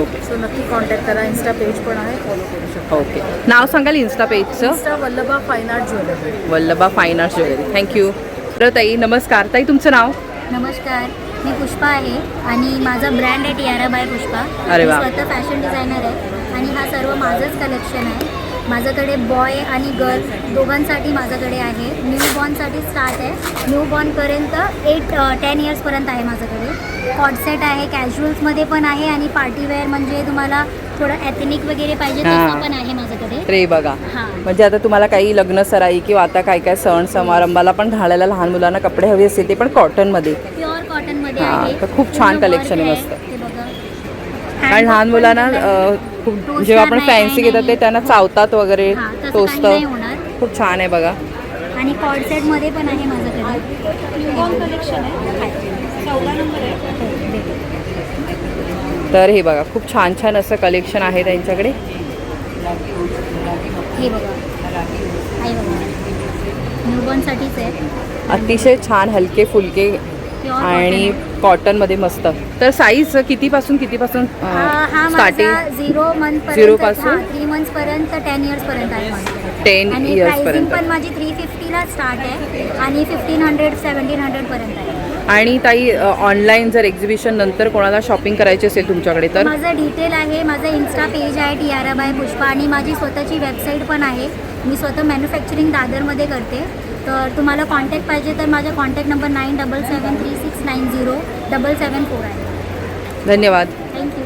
ओके. सो नक्की कॉन्टॅक्ट करा. इन्स्टा पेज पण आहे, फॉलो करू शकता. ओके. नाव सांगाल इन्स्टा पेजचं? Insta Vallabha fine art jewellery. Vallabha fine arts jewellery. Thank you. तर ताई नमस्कार. ताई तुमचं नाव? नमस्कार, मी पुष्पा आहे आणि माझा ब्रँड आहे टियारा बाय पुष्पा. अरे वा. मी स्वतः फॅशन डिझायनर आहे आणि हा सर्व माझंच कलेक्शन आहे. माझ्याकडे बॉय आणि गर्ल दोघांसाठी माझ्याकडे आहे. न्यूबॉर्नसाठी स्टार्ट आहे. न्यूबॉर्नपर्यंत 10 इयर्सपर्यंत आहे माझ्याकडे. कॉडसेट आहे, कॅज्युअल्समध्ये पण आहे आणि पार्टीवेअर म्हणजे तुम्हाला थोडं एथनिक वगैरे पाहिजे तसं पण आहे माझ्याकडे. रे बघा. हां. म्हणजे आता तुम्हाला काही लग्न सराई किंवा आता काय काय सण समारंभाला पण घालायला लहान मुलांना कपडे हवे असतील ते पण कॉटनमध्ये. प्युअर कॉटनमध्ये हां, आहे. तर खूप छान पूर्ण कलेक्शन आहे work मस्त. ते बघा. कारण लहान मुलांना खूप जेव्हा आपण फॅन्सी घेतात ते त्यांना चावतात वगैरे, हां, तसं काही टोचतं. नाही होणार. खूप छान आहे बघा. आणि कॉडसेटमध्ये पण आहे माझ्याकडे. न्यूबॉर्न कलेक्शन आहे. 14 नंबर आहे. तर हे बघा खूप छान छान असं कलेक्शन आहे त्यांच्याकडे. हे बघा, आहे बघा, न्यूबॉर्नसाठीच आहे. अतिशय छान हलके फुलके Pure आणि कॉटनमध्ये मस्त. तर साईज कितीपासून हा स्टार्टिंग? माझा 0 मंथ 0 पासून? 3 मंथ्सपर्यंत 10 इयर्सपर्यंत आहे माझ्याकडे. 10 आणि इयर्सपर्यंत. प्राइसिंग पण माझी 350ला स्टार्ट आहे आणि 1500 1700 पर्यंत आहे. आणि ताई ऑनलाईन जर एक्झिबिशन नंतर कोणाला शॉपिंग करायची असेल तुमच्याकडे तर? माझं डिटेल आहे, माझं इन्स्टा पेज आहे टियारा बाय पुष्पा आणि माझी स्वतःची वेबसाईट पण आहे. मी स्वतः मॅन्युफॅक्चरिंग दादरमध्ये करते. तर तुम्हाला कॉन्टॅक्ट पाहिजे तर माझा कॉन्टॅक्ट नंबर 9773690774 आहे. धन्यवाद. थँक्यू.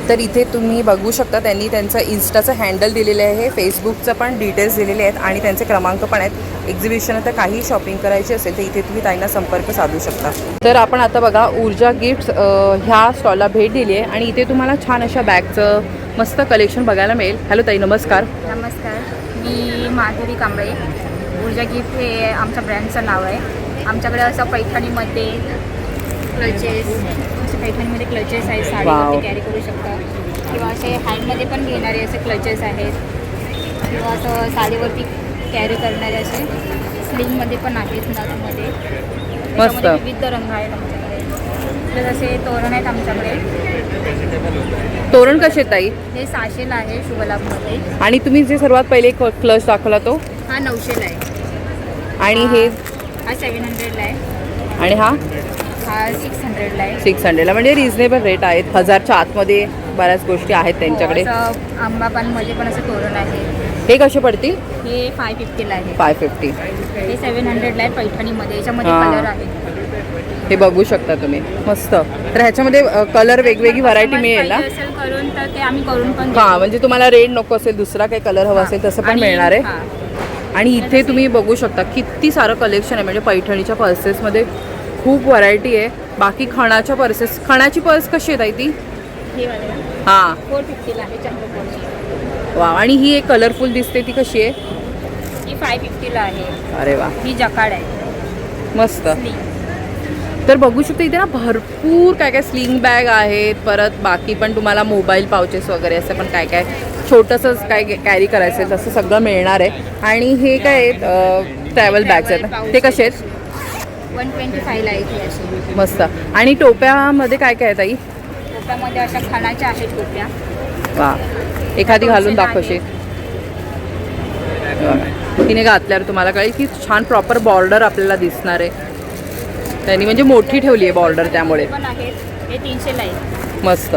तर इथे तुम्ही बघू शकता त्यांनी त्यांचं इन्स्टाचं हँडल दिलेलं आहे, फेसबुकचं पण डिटेल्स दिलेले आहेत आणि त्यांचे क्रमांक पण आहेत. एक्झिबिशन तर काही शॉपिंग करायची असेल तर इथे तुम्ही ताईंना संपर्क साधू शकता. तर आपण आता बघा ऊर्जा गिफ्ट्स ह्या स्टॉलला भेट दिली आहे आणि इथे तुम्हाला छान अशा बॅगचं मस्त कलेक्शन बघायला मिळेल. हॅलो ताई, नमस्कार. नमस्कार, मी माधुरी कांबळे. ऊर्जा गिफ्ट हे आमच्या ब्रँडचं नाव आहे. आमच्याकडे असं पैठणीमध्ये क्लचेस, असे पैठणीमध्ये क्लचेस आहेत, साडीवरती कॅरी करू शकता किंवा असे हँडमध्ये पण घेणारे असे क्लचेस आहेत किंवा असं साडीवरती कॅरी करणारे असे स्लिंगमध्ये पण आहेत, नथमध्ये. मस्त. विविध रंग आहेत आमच्याकडे. प्लस असे तोरण आहेत आमच्याकडे. तोरण कसे ताई? हे 600ला आहे शुभलाभमध्ये. आणि तुम्ही जे सर्वात पहिले क्लच दाखवला तो? हा 900ला आहे. आणि हे? हा 700ला आहे. आणि हा? हा 600ला आहे. 600ला, म्हणजे रिझनेबल रेट आहेत. 1000च्या आतमध्ये बऱ्याच गोष्टी आहेत त्यांच्याकडे. आंबा पानमध्ये पण असं तोरण आहे. हे कसे पडतील? हे 550ला आहे. 550. हे 700ला आहे पैठणीमध्ये. याच्यामध्ये कलर आहे. हे बघू शकता तुम्ही, मस्त. तर ह्याच्यामध्ये कलर वेगवेगळी व्हरायटी मिळेल ना? असेल करून तर ते आम्ही करून पण हां, म्हणजे तुम्हाला रेड नको असेल, दुसरा काही कलर हवा असेल तसं पण मिळणार आहे. आणि इथे तुम्ही बघू शकता किती सारं कलेक्शन आहे. म्हणजे पैठणीच्या पर्सेसमध्ये खूप व्हरायटी आहे. बाकी खणाच्या पर्सेस, खणाची पर्स कशी आहे ताई ती? हां 450ला आहे चंद्रपूरची. वा. आणि ही एक कलरफुल दिसते ती कशी आहे? ही 550ला आहे. अरे वा, ही जकाड आहे. मस्त. तर बघू शकता इथे ना भरपूर काय काय स्लिंग बॅग आहेत. परत बाकी पण तुम्हाला मोबाईल पाउचेस वगैरे असं पण काय काय छोटंसंच काय कॅरी करायचं आहे तसं सगळं मिळणार आहे. आणि हे काय आहेत ट्रॅव्हल बॅग्स आहेत, ते कसे आहेत? 125ला आहे ती अशी. मस्त. आणि टोप्यामध्ये काय काय आहे ताई? टोप्यामध्ये अशा खणाच्या आहेत टोप्या. वा, एखादी घालून दाखवशील? तिने घातल्यावर तुम्हाला कळेल की छान प्रॉपर बॉर्डर आपल्याला दिसणार आहे. त्यांनी म्हणजे मोठी ठेवली आहे बॉर्डर, त्यामुळे पण आहेत. हे 300ला आहे. मस्त.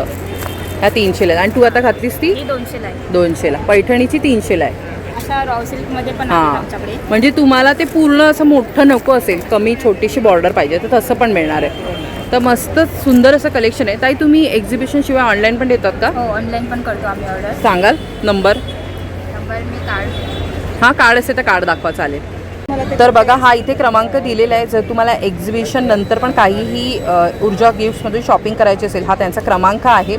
ह्या 300ला. आणि तू आता घातलीस ती? ही 200ला आहे. 200ला. पैठणीची 300ला आहे. अशा रॉ सिल्कमध्ये पण आहेत हां, आमच्याकडे. म्हणजे तुम्हाला ते पूर्ण असं मोठं नको असेल, कमी छोटीशी बॉर्डर पाहिजे तर तसं पण मिळणार आहे. तर मस्त सुंदर असं कलेक्शन आहे. ताई तुम्ही एक्झिबिशन शिवाय ऑनलाईन पण देतात का? हो, ऑनलाईन पण करतो आम्ही ऑर्डर. सांगाल नंबर? मी कार्ड. हां, कार्ड असेल तर कार्ड दाखवा, चालेल. तर बघा हा इथे क्रमांक दिलेला आहे. जर तुम्हाला एक्झिबिशन नंतर पण काहीही ऊर्जा गिफ्ट्समधून शॉपिंग करायची असेल, हा त्यांचा क्रमांक आहे.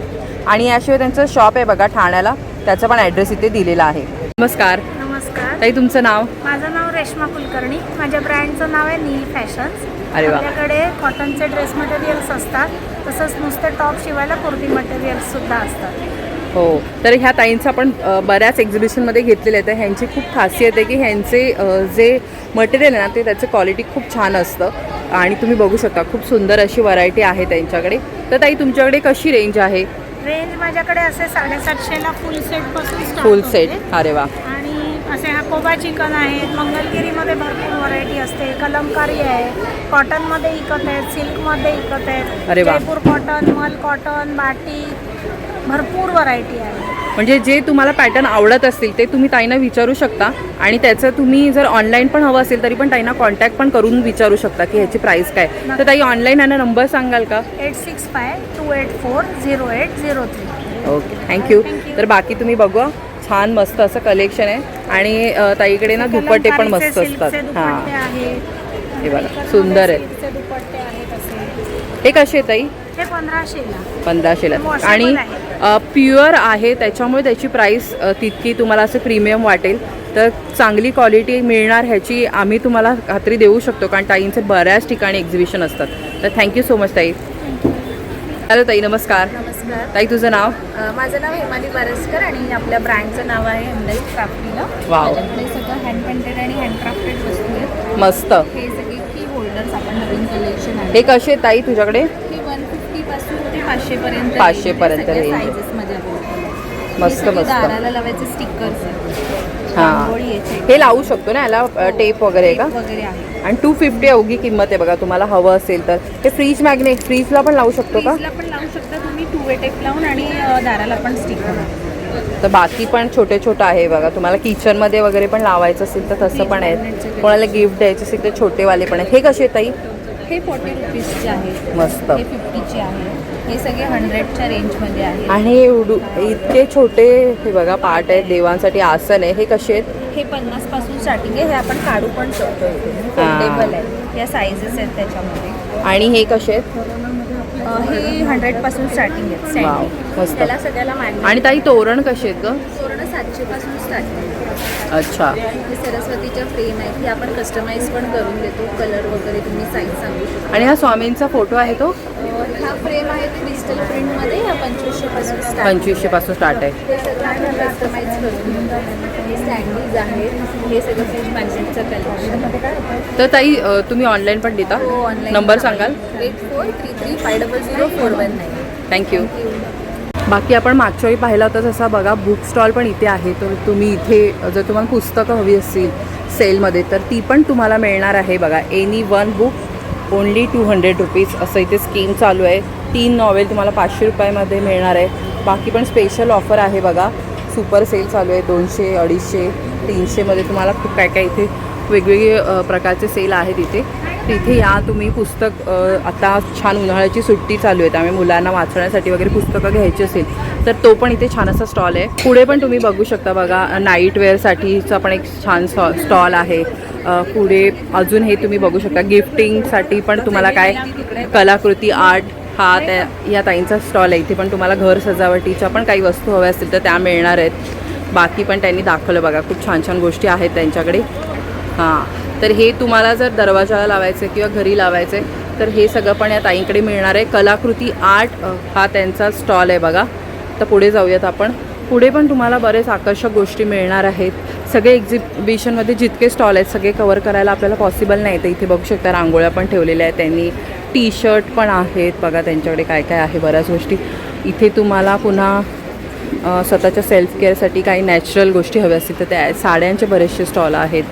आणि याशिवाय त्यांचं शॉप आहे बघा ठाण्याला, त्याचा पण ॲड्रेस इथे दिलेला आहे. नमस्कार. नमस्कार ताई तुमचं नाव? माझं नाव रेश्मा कुलकर्णी. माझ्या ब्रँडचं नाव आहे नील फॅशन्स. अरे वा. आपल्याकडे कॉटनचे ड्रेस मटेरियल्स असतात, तसंच नुसते टॉप शिवायला कुर्ती मटेरियल्ससुद्धा असतात. हो, तर ह्या ताईंचं आपण बऱ्याच एक्झिबिशनमध्ये घेतलेले आहेत. ह्यांची खूप खासियत आहे की ह्यांचे जे मटेरियल आहे ना ते त्याचं क्वालिटी खूप छान असतं. आणि तुम्ही बघू शकता खूप सुंदर अशी व्हरायटी आहे त्यांच्याकडे. तर ताई तुमच्याकडे कशी रेंज आहे? रेंज माझ्याकडे असे 750ला फुल सेटपासून फुल सेट. अरे वा. आणि असे हाकोबा चिकन आहेत. मंगलगिरीमध्ये भरपूर व्हरायटी असते. कलमकारी आहे, कॉटनमध्ये इकत आहेत, सिल्कमध्ये इकत आहेत. अरे वा. जयपूर कॉटन, मल कॉटन, बाटिक, भरपूर व्हरायटी आहे. म्हणजे जे तुम्हाला पॅटर्न आवडत असतील ते तुम्ही ताईंना विचारू शकता. आणि त्याचं तुम्ही जर ऑनलाईन पण हवं असेल तरी पण ताईंना कॉन्टॅक्ट पण करून विचारू शकता की ह्याची प्राईस काय. तर ताई ऑनलाईन आणि नंबर सांगाल का? 8652840803. Okay, thank you. तर बाकी तुम्ही बघा, छान मस्त असं कलेक्शन आहे. आणि ताईकडे ना दुपट्टे पण मस्त असतात. हां, हे बघा सुंदर आहे. हे कसे आहे ताई? हे 1500ला. 1500ला. आणि प्युअर आहे त्याच्यामुळे त्याची प्राईस तितकी तुम्हाला असं प्रीमियम वाटेल. तर चांगली क्वालिटी मिळणार ह्याची आम्ही तुम्हाला खात्री देऊ शकतो, कारण ताईंचे बऱ्याच ठिकाणी एक्झिबिशन असतात. तर थँक्यू सो मच ताई. हॅलो ताई, नमस्कार. नमस्कार ताई तुझं नाव? माझं नाव हेमाली बारसकर आणि आपल्या ब्रँडचं नाव आहे एमडाई क्राफ्टीला. वाव. माझ्याकडे सगळं हँड पेंटेड आणि हँडक्राफ्टेड वस्तू आहेत. मस्त. हे सगळे की होल्डर्स आपण नवीन कलेक्शन आहे. हे कसे आहेत ताई तुझ्याकडे? हे 150 पासून ते 500 पर्यंत. 500 पर्यंत रेंज. साईजेसमध्ये मस्त मस्त. दाराला लावायचे स्टिकर्स आहेत. हां, हे लावू शकतो ना याला टेप वगैरे का? वगैरे आहे. आणि 250 अवघी किंमत आहे बघा. तुम्हाला हवं असेल तर हे फ्रीज मॅग्नेट, फ्रीजला पण लावू शकतो का? फ्रीजला पण लावू शकता तुम्ही, 2 टेप लावून आणि दाराला पण स्टिक करून. तर बाकी पण छोटे छोटं आहे बघा. तुम्हाला किचनमध्ये वगैरे पण लावायचं असेल तर तसं पण आहे. कोणाला गिफ्ट द्यायचे असेल तर छोटेवाले पण आहे. हे कसे ताई? हे 40 रुपीजचे आहे. मस्त. हे 50चे आहे. हे सगळे 100च्या रेंजमध्ये आहे. आणि हे इतके छोटे हे बघा पार्ट आहेत, देवांसाठी आसन आहे. हे कसे आहेत? हे 50 पासून स्टार्टिंग आहे. हे आपण काढू पण शकतो. फोल्डेबल आहे. या साईजेस आहेत त्याच्यामध्ये. आणि हे कसे आहेत? हे 100 पासून स्टार्टिंग आहे. वाव, मस्त. त्याला सगळ्याला मॅग्नेट. आणि ताई तोरण कसे आहेत ग? तोरण 700 पासून स्टार्टिंग. अच्छा. हे सरस्वतीच्या फ्रेम आहेत. हे आपण कस्टमाइज पण करून देतो. कलर वगैरे तुम्ही साईज सांगू शकता. आणि हा स्वामींचा फोटो आहे तो? हा फ्रेम आहे क्रिस्टल प्रिंटमध्ये. हा 2500 पासून स्टार्ट. 2500 पासून स्टार्ट आहे. हे सगळं आपण कस्टमाइज करून. हे स्टँडीज आहेत. हे सगळं फ्रीज मॅग्नेटचं कलेक्शन. तर ताई तुम्ही ऑनलाईन पण देता? हो, ऑनलाईन. नंबर सांगाल? 8433500419. थँक्यू. बाकी आपण मागच्या वेळी पाहिला होता तसा बघा बुक स्टॉल पण इथे आहे. तर तुम्ही इथे जर तुम्हाला पुस्तकं हवी असतील सेलमध्ये तर ती पण तुम्हाला मिळणार आहे बघा. Any one book only 200 rupees असं इथे स्कीम चालू आहे. 3 नॉवेल तुम्हाला 500 रुपयामध्ये मिळणार आहे. बाकी पण स्पेशल ऑफर आहे बघा. सुपर सेल चालू आहे. 200, 250, 300मध्ये तुम्हाला खूप काय काय इथे वेगवेगळे प्रकारचे सेल आहेत इथे. तिथे या तुम्ही. पुस्तक आता छान उन्हाळ्याची सुट्टी चालू आहे त्यामुळे मुलांना वाचण्यासाठी वगैरे पुस्तकं घ्यायची असेल तर तो पण इथे छान असा स्टॉल आहे. पुढे पण तुम्ही बघू शकता बघा नाईटवेअरसाठीचा पण एक छान स्टॉल आहे. पुढे अजून हे तुम्ही बघू शकता गिफ्टिंगसाठी पण तुम्हाला काय कलाकृती आर्ट हा या ताईंचा स्टॉल आहे. इथे पण तुम्हाला घर सजावटीच्या पण काही वस्तू हव्या असतील तर त्या मिळणार आहेत. बाकी पण त्यांनी दाखवलं बघा खूप छान छान गोष्टी आहेत त्यांच्याकडे. हां, तर हे तुम्हाला जर दरवाजाला लावायचं किंवा घरी लावायचं तर हे सगळं पण या ताईंकडे मिळणार आहे. कलाकृती आर्ट हा त्यांचा स्टॉल आहे बघा. तर पुढे जाऊयात आपण. पुढे पण तुम्हाला बरेच आकर्षक गोष्टी मिळणार आहेत. सगळे एक्झिबिशनमध्ये जितके स्टॉल आहेत सगळे कवर करायला आपल्याला पॉसिबल नाही. तर इथे बघू शकता रांगोळ्या पण ठेवलेल्या आहेत त्यांनी. टी शर्ट पण आहेत बघा त्यांच्याकडे काय काय आहे बऱ्याच गोष्टी. इथे तुम्हाला पुन्हा स्वतःच्या सेल्फ केअरसाठी काही नॅचरल गोष्टी हव्या असतील तर त्या साड्यांचे बरेचसे स्टॉल आहेत.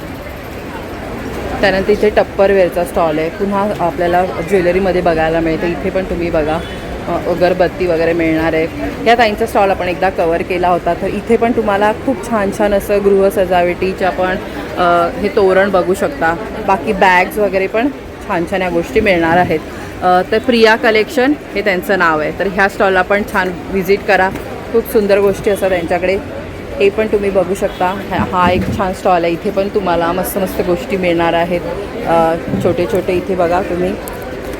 त्यानंतर इथे टप्परवेअरचा स्टॉल आहे. पुन्हा आपल्याला ज्वेलरीमध्ये बघायला मिळते. इथे पण तुम्ही बघा अगरबत्ती वगैरे मिळणार आहे. या ताईंचा स्टॉल आपण एकदा कवर केला होता. तर इथे पण तुम्हाला खूप छान छान असं गृह सजावटीच्या पण हे तोरण बघू शकता. बाकी बॅग्स वगैरे पण छान छान या गोष्टी मिळणार आहेत. तर प्रिया कलेक्शन हे त्यांचं नाव आहे. तर ह्या स्टॉलला पण छान व्हिजिट करा. खूप सुंदर गोष्टी असतात त्यांच्याकडे. हे पण तुम्ही बघू शकता. हा एक छान स्टॉल आहे. इथे पण तुम्हाला मस्त मस्त गोष्टी मिळणार आहेत. छोटे छोटे इथे बघा तुम्ही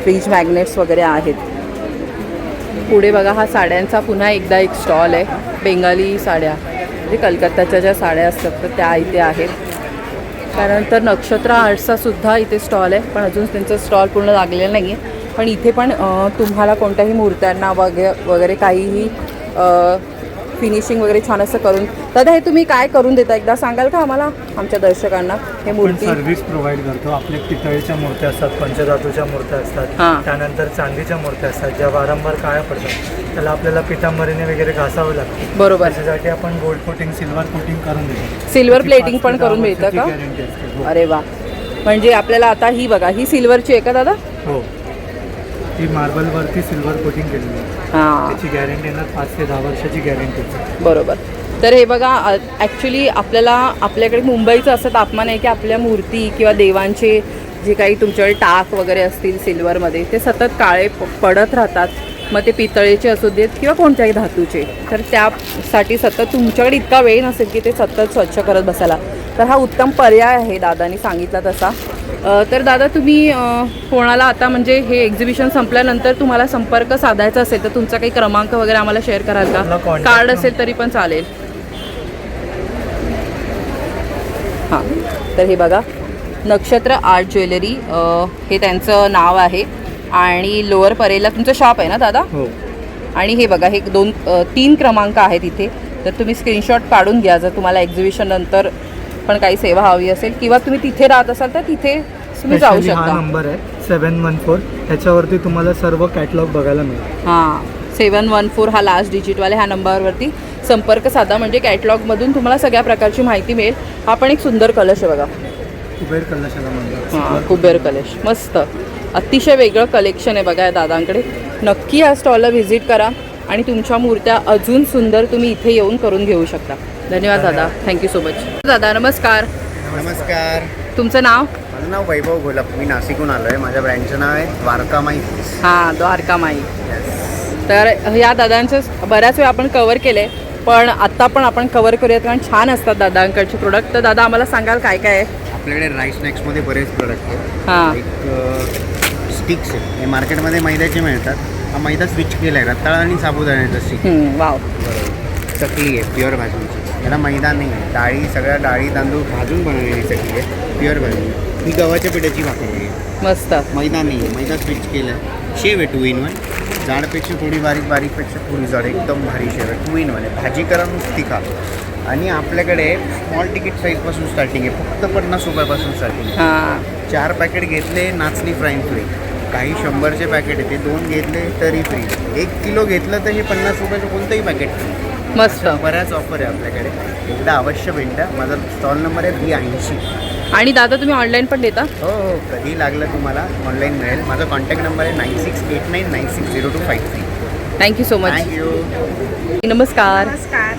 फ्रीज मॅग्नेट्स वगैरे आहेत. पुढे बघा हा साड्यांचा पुन्हा एकदा एक स्टॉल आहे. बेंगाली साड्या म्हणजे कलकत्त्याच्या ज्या साड्या असतात तर त्या इथे आहेत. त्यानंतर नक्षत्र आर्ट्सचा सुद्धा इथे स्टॉल आहे. पण अजून त्यांचं स्टॉल पूर्ण लागलेलं नाही आहे. पण इथे पण तुम्हाला कोणत्याही मूर्त्यांना वगैरे काहीही फिनिशिंग वगैरे छान असं करून. दादा हे तुम्ही काय करून देता एकदा सांगाल का आम्हाला आमच्या दर्शकांना? हे मूर्ती सर्व्हिस प्रोव्हाइड करतो. आपल्या पितळेच्या मूर्त्या असतात, पंचधातूच्या मूर्त्या असतात, त्यानंतर चांदीच्या मूर्त्या असतात ज्या वारंवार काळ्या पडतात. त्याला आपल्याला पितांबरीने वगैरे घासावं लागतं. बरोबर. त्याच्यासाठी आपण गोल्ड कोटिंग, सिल्वर कोटिंग करून देतो. सिल्वर प्लेटिंग पण करून मिळतं का? अरे वा. म्हणजे आपल्याला आता ही बघा ही सिल्वरची आहे का दादा? हो, ती मार्बलवरती सिल्वर कोटिंग केलेली आहे. हां, त्याची गॅरंटी येणार 5 ते 10 वर्षाची गॅरंटी. बरोबर. तर हे बघा ॲक्च्युली आपल्याकडे मुंबईचं असं तापमान आहे की आपल्या मूर्ती किंवा देवांचे जे काही तुमच्याकडे टाक वगैरे असतील सिल्वरमध्ये ते सतत काळे पडत राहतात. मग ते पितळेचे असू देत किंवा कोणत्याही धातूचे. तर त्यासाठी सतत तुमच्याकडे इतका वेळ नसेल की ते सतत स्वच्छ करत बसायला. तर हा उत्तम पर्याय आहे दादानी सांगितला तसा. तर दादा तुम्ही कोणाला आता म्हणजे हे एक्झिबिशन संपल्यानंतर तुम्हाला संपर्क साधायचा असेल तर तुमचा काही क्रमांक वगैरे आम्हाला शेअर कराल का? कार्ड असेल तरी पण चालेल. हां, तर हे बघा नक्षत्र आर्ट ज्वेलरी हे त्यांचं नाव आहे. आणि लोअर परेलला तुमचं शॉप आहे ना दादा? हो. आणि हे बघा हे 2-3 क्रमांक आहेत इथे. तर तुम्ही स्क्रीनशॉट काढून घ्या जर तुम्हाला एक्झिबिशन नंतर पण काही सेवा हवी असेल किंवा तुम्ही तिथे राहत असाल तर तिथे तुम्ही जाऊ शकता. हा नंबर आहे 714. त्याच्यावरती तुम्हाला सर्व कॅटलॉग बघायला मिळेल. हां, 714 हा लास्ट डिजिटवाले ह्या नंबरवरती संपर्क साधा म्हणजे कॅटलॉगमधून तुम्हाला सगळ्या प्रकारची माहिती मिळेल. हा पण एक सुंदर कलश आहे बघा. कुबेर कलशाला म्हणतात. हां, कुबेर कलश मस्त, अतिशय वेगळं कलेक्शन आहे बघा या दादांकडे. नक्की या स्टॉलला व्हिजिट करा आणि तुमच्या मूर्त्या अजून सुंदर तुम्ही इथे येऊन करून घेऊ शकता. धन्यवाद दादा, थँक्यू सो मच. दादा नमस्कार. नमस्कार. तुमचं नाव? माझं नाव वैभव गोलप, मी नाशिकहून आलो आहे. माझ्या ब्रँडचं नाव आहे द्वारकामाई. हां, द्वारकामाई. तर या दादांचं बऱ्याच वेळा आपण कवर केले, पण आत्ता पण आपण कवर करूयात कारण छान असतात दादांकडचे प्रोडक्ट. तर दादा आम्हाला सांगाल काय काय आहे? आपल्याकडे राईस स्नॅक्समध्ये बरेच प्रोडक्ट आहेत. हां, एक स्टिक्स आहे, हे मार्केटमध्ये मैद्याचे मिळतात. हा मैदा स्विच केला आहे, रताळा आणि साबुदाण्याचा स्टिक. वाव. बरोबर. चकली आहे प्युअर भाजणीची, याला मैदा नाही आहे. डाळी, सगळ्या डाळी तांदूळ भाजून बनवलेली चकली आहे, प्युअर भाजणी. ही गव्हाच्या पिठाची भाकरी आहे, मस्त. मैदा नाही आहे, मैदा स्विच केलं आहे. शेव आहे 2 in 1, जाडपेक्षा थोडी बारीक, बारीकपेक्षा थोडी जाड, एकदम भारी शेव आहे. 2 in 1 आहे, भाजी करा नुसती खा. आणि आपल्याकडे स्मॉल तिकीट साईजपासून स्टार्टिंग आहे, फक्त 50 रुपयापासून स्टार्टिंग आहे. हां, 4 पॅकेट घेतले नाचणी फ्राईंग फ्री, काही 100चे पॅकेट आहे ते 2 घेतले तरी फ्री. 1 किलो घेतलं तर हे 50 रुपयाचं कोणतंही पॅकेट फ्री. मस्त. बऱ्याच ऑफर आहे आपल्याकडे, एकदा अवश्य भेटा. माझा स्टॉल नंबर आहे B80. आणि दादा तुम्ही ऑनलाईन पण देता? हो हो, कधी लागलं तुम्हाला ऑनलाईन मिळेल. माझा कॉन्टॅक्ट नंबर आहे 9689960253. Thank you so much. थँक्यू. नमस्कार. नमस्कार.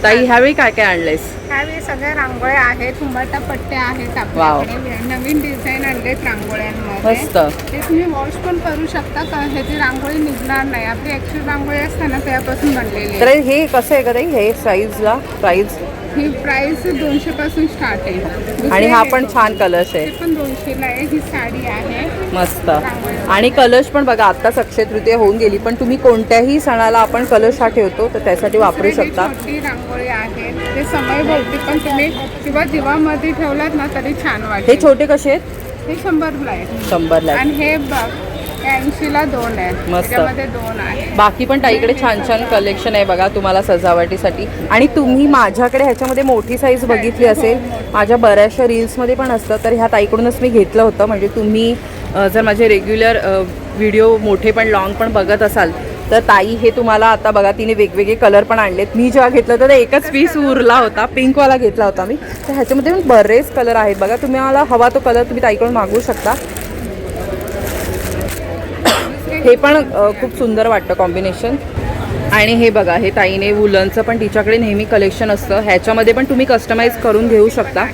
ताई ह्यावेळी काय काय आणलंयस? ह्यावेळी सगळ्या रांगोळ्या आहेत, उंबरठा पट्ट्या आहेत आपल्याकडे. नवीन डिझाईन आणलेत रांगोळ्यांमध्ये. मस्त. ते तुम्ही वॉश पण करू शकता, का ह्याची रांगोळी निघणार नाही. आपली ॲक्च्युअल रांगोळी असते ना त्यापासून बनलेली तर आहे. हे कसं आहे का ताई, हे साईजला प्राईज? ही प्राइस 200 पासून स्टार्ट आहे. आणि हा पण छान कलश ते आहे, पण 200ला आहे. ही साडी आहे मस्त. आणि कलश पण बघा, आत्ताच अक्षय तृतीया होऊन गेली, पण तुम्ही कोणत्याही सणाला आपण कलश हा ठेवतो तर त्यासाठी वापरू दुसरी शकता. छोटी रांगोळी आहे, ते समयभोवती पण तुम्ही किंवा दिवामध्ये ठेवलात ना तरी छान वाटेल. हे छोटे कसे आहेत? हे 100ला आहे. 100ला आहे. आणि हे बघ 80ला 2 आहे. मस्त. त्याच्यामध्ये 2 आहे. बाकी पण ताईकडे छान छान कलेक्शन आहे बघा तुम्हाला सजावटीसाठी. आणि तुम्ही माझ्याकडे ह्याच्यामध्ये मोठी साईज बघितली असेल, माझ्या बऱ्याचशा रील्समध्ये पण असतं, तर ह्या ताईकडूनच मी घेतलं होतं. म्हणजे तुम्ही जर माझे रेग्युलर व्हिडिओ मोठे पण लॉंग पण बघत असाल तर ताई हे तुम्हाला आता बघा, तिने वेगवेगळे कलर पण आणलेत. मी जेव्हा घेतलं तर एकच पीस उरला होता, पिंकवाला घेतला होता मी. तर ह्याच्यामध्ये पण बरेच कलर आहेत बघा, तुम्हाला हवा तो कलर तुम्ही ताईकडून मागवू शकता. हे पण खूप सुंदर वाटतं कॉम्बिनेशन. आणि हे बघा, हे ताईने वुलनचं पण तिच्याकडे नेहमी कलेक्शन असतं, ह्याच्यामध्ये पण तुम्ही कस्टमाइज करून घेऊ शकता.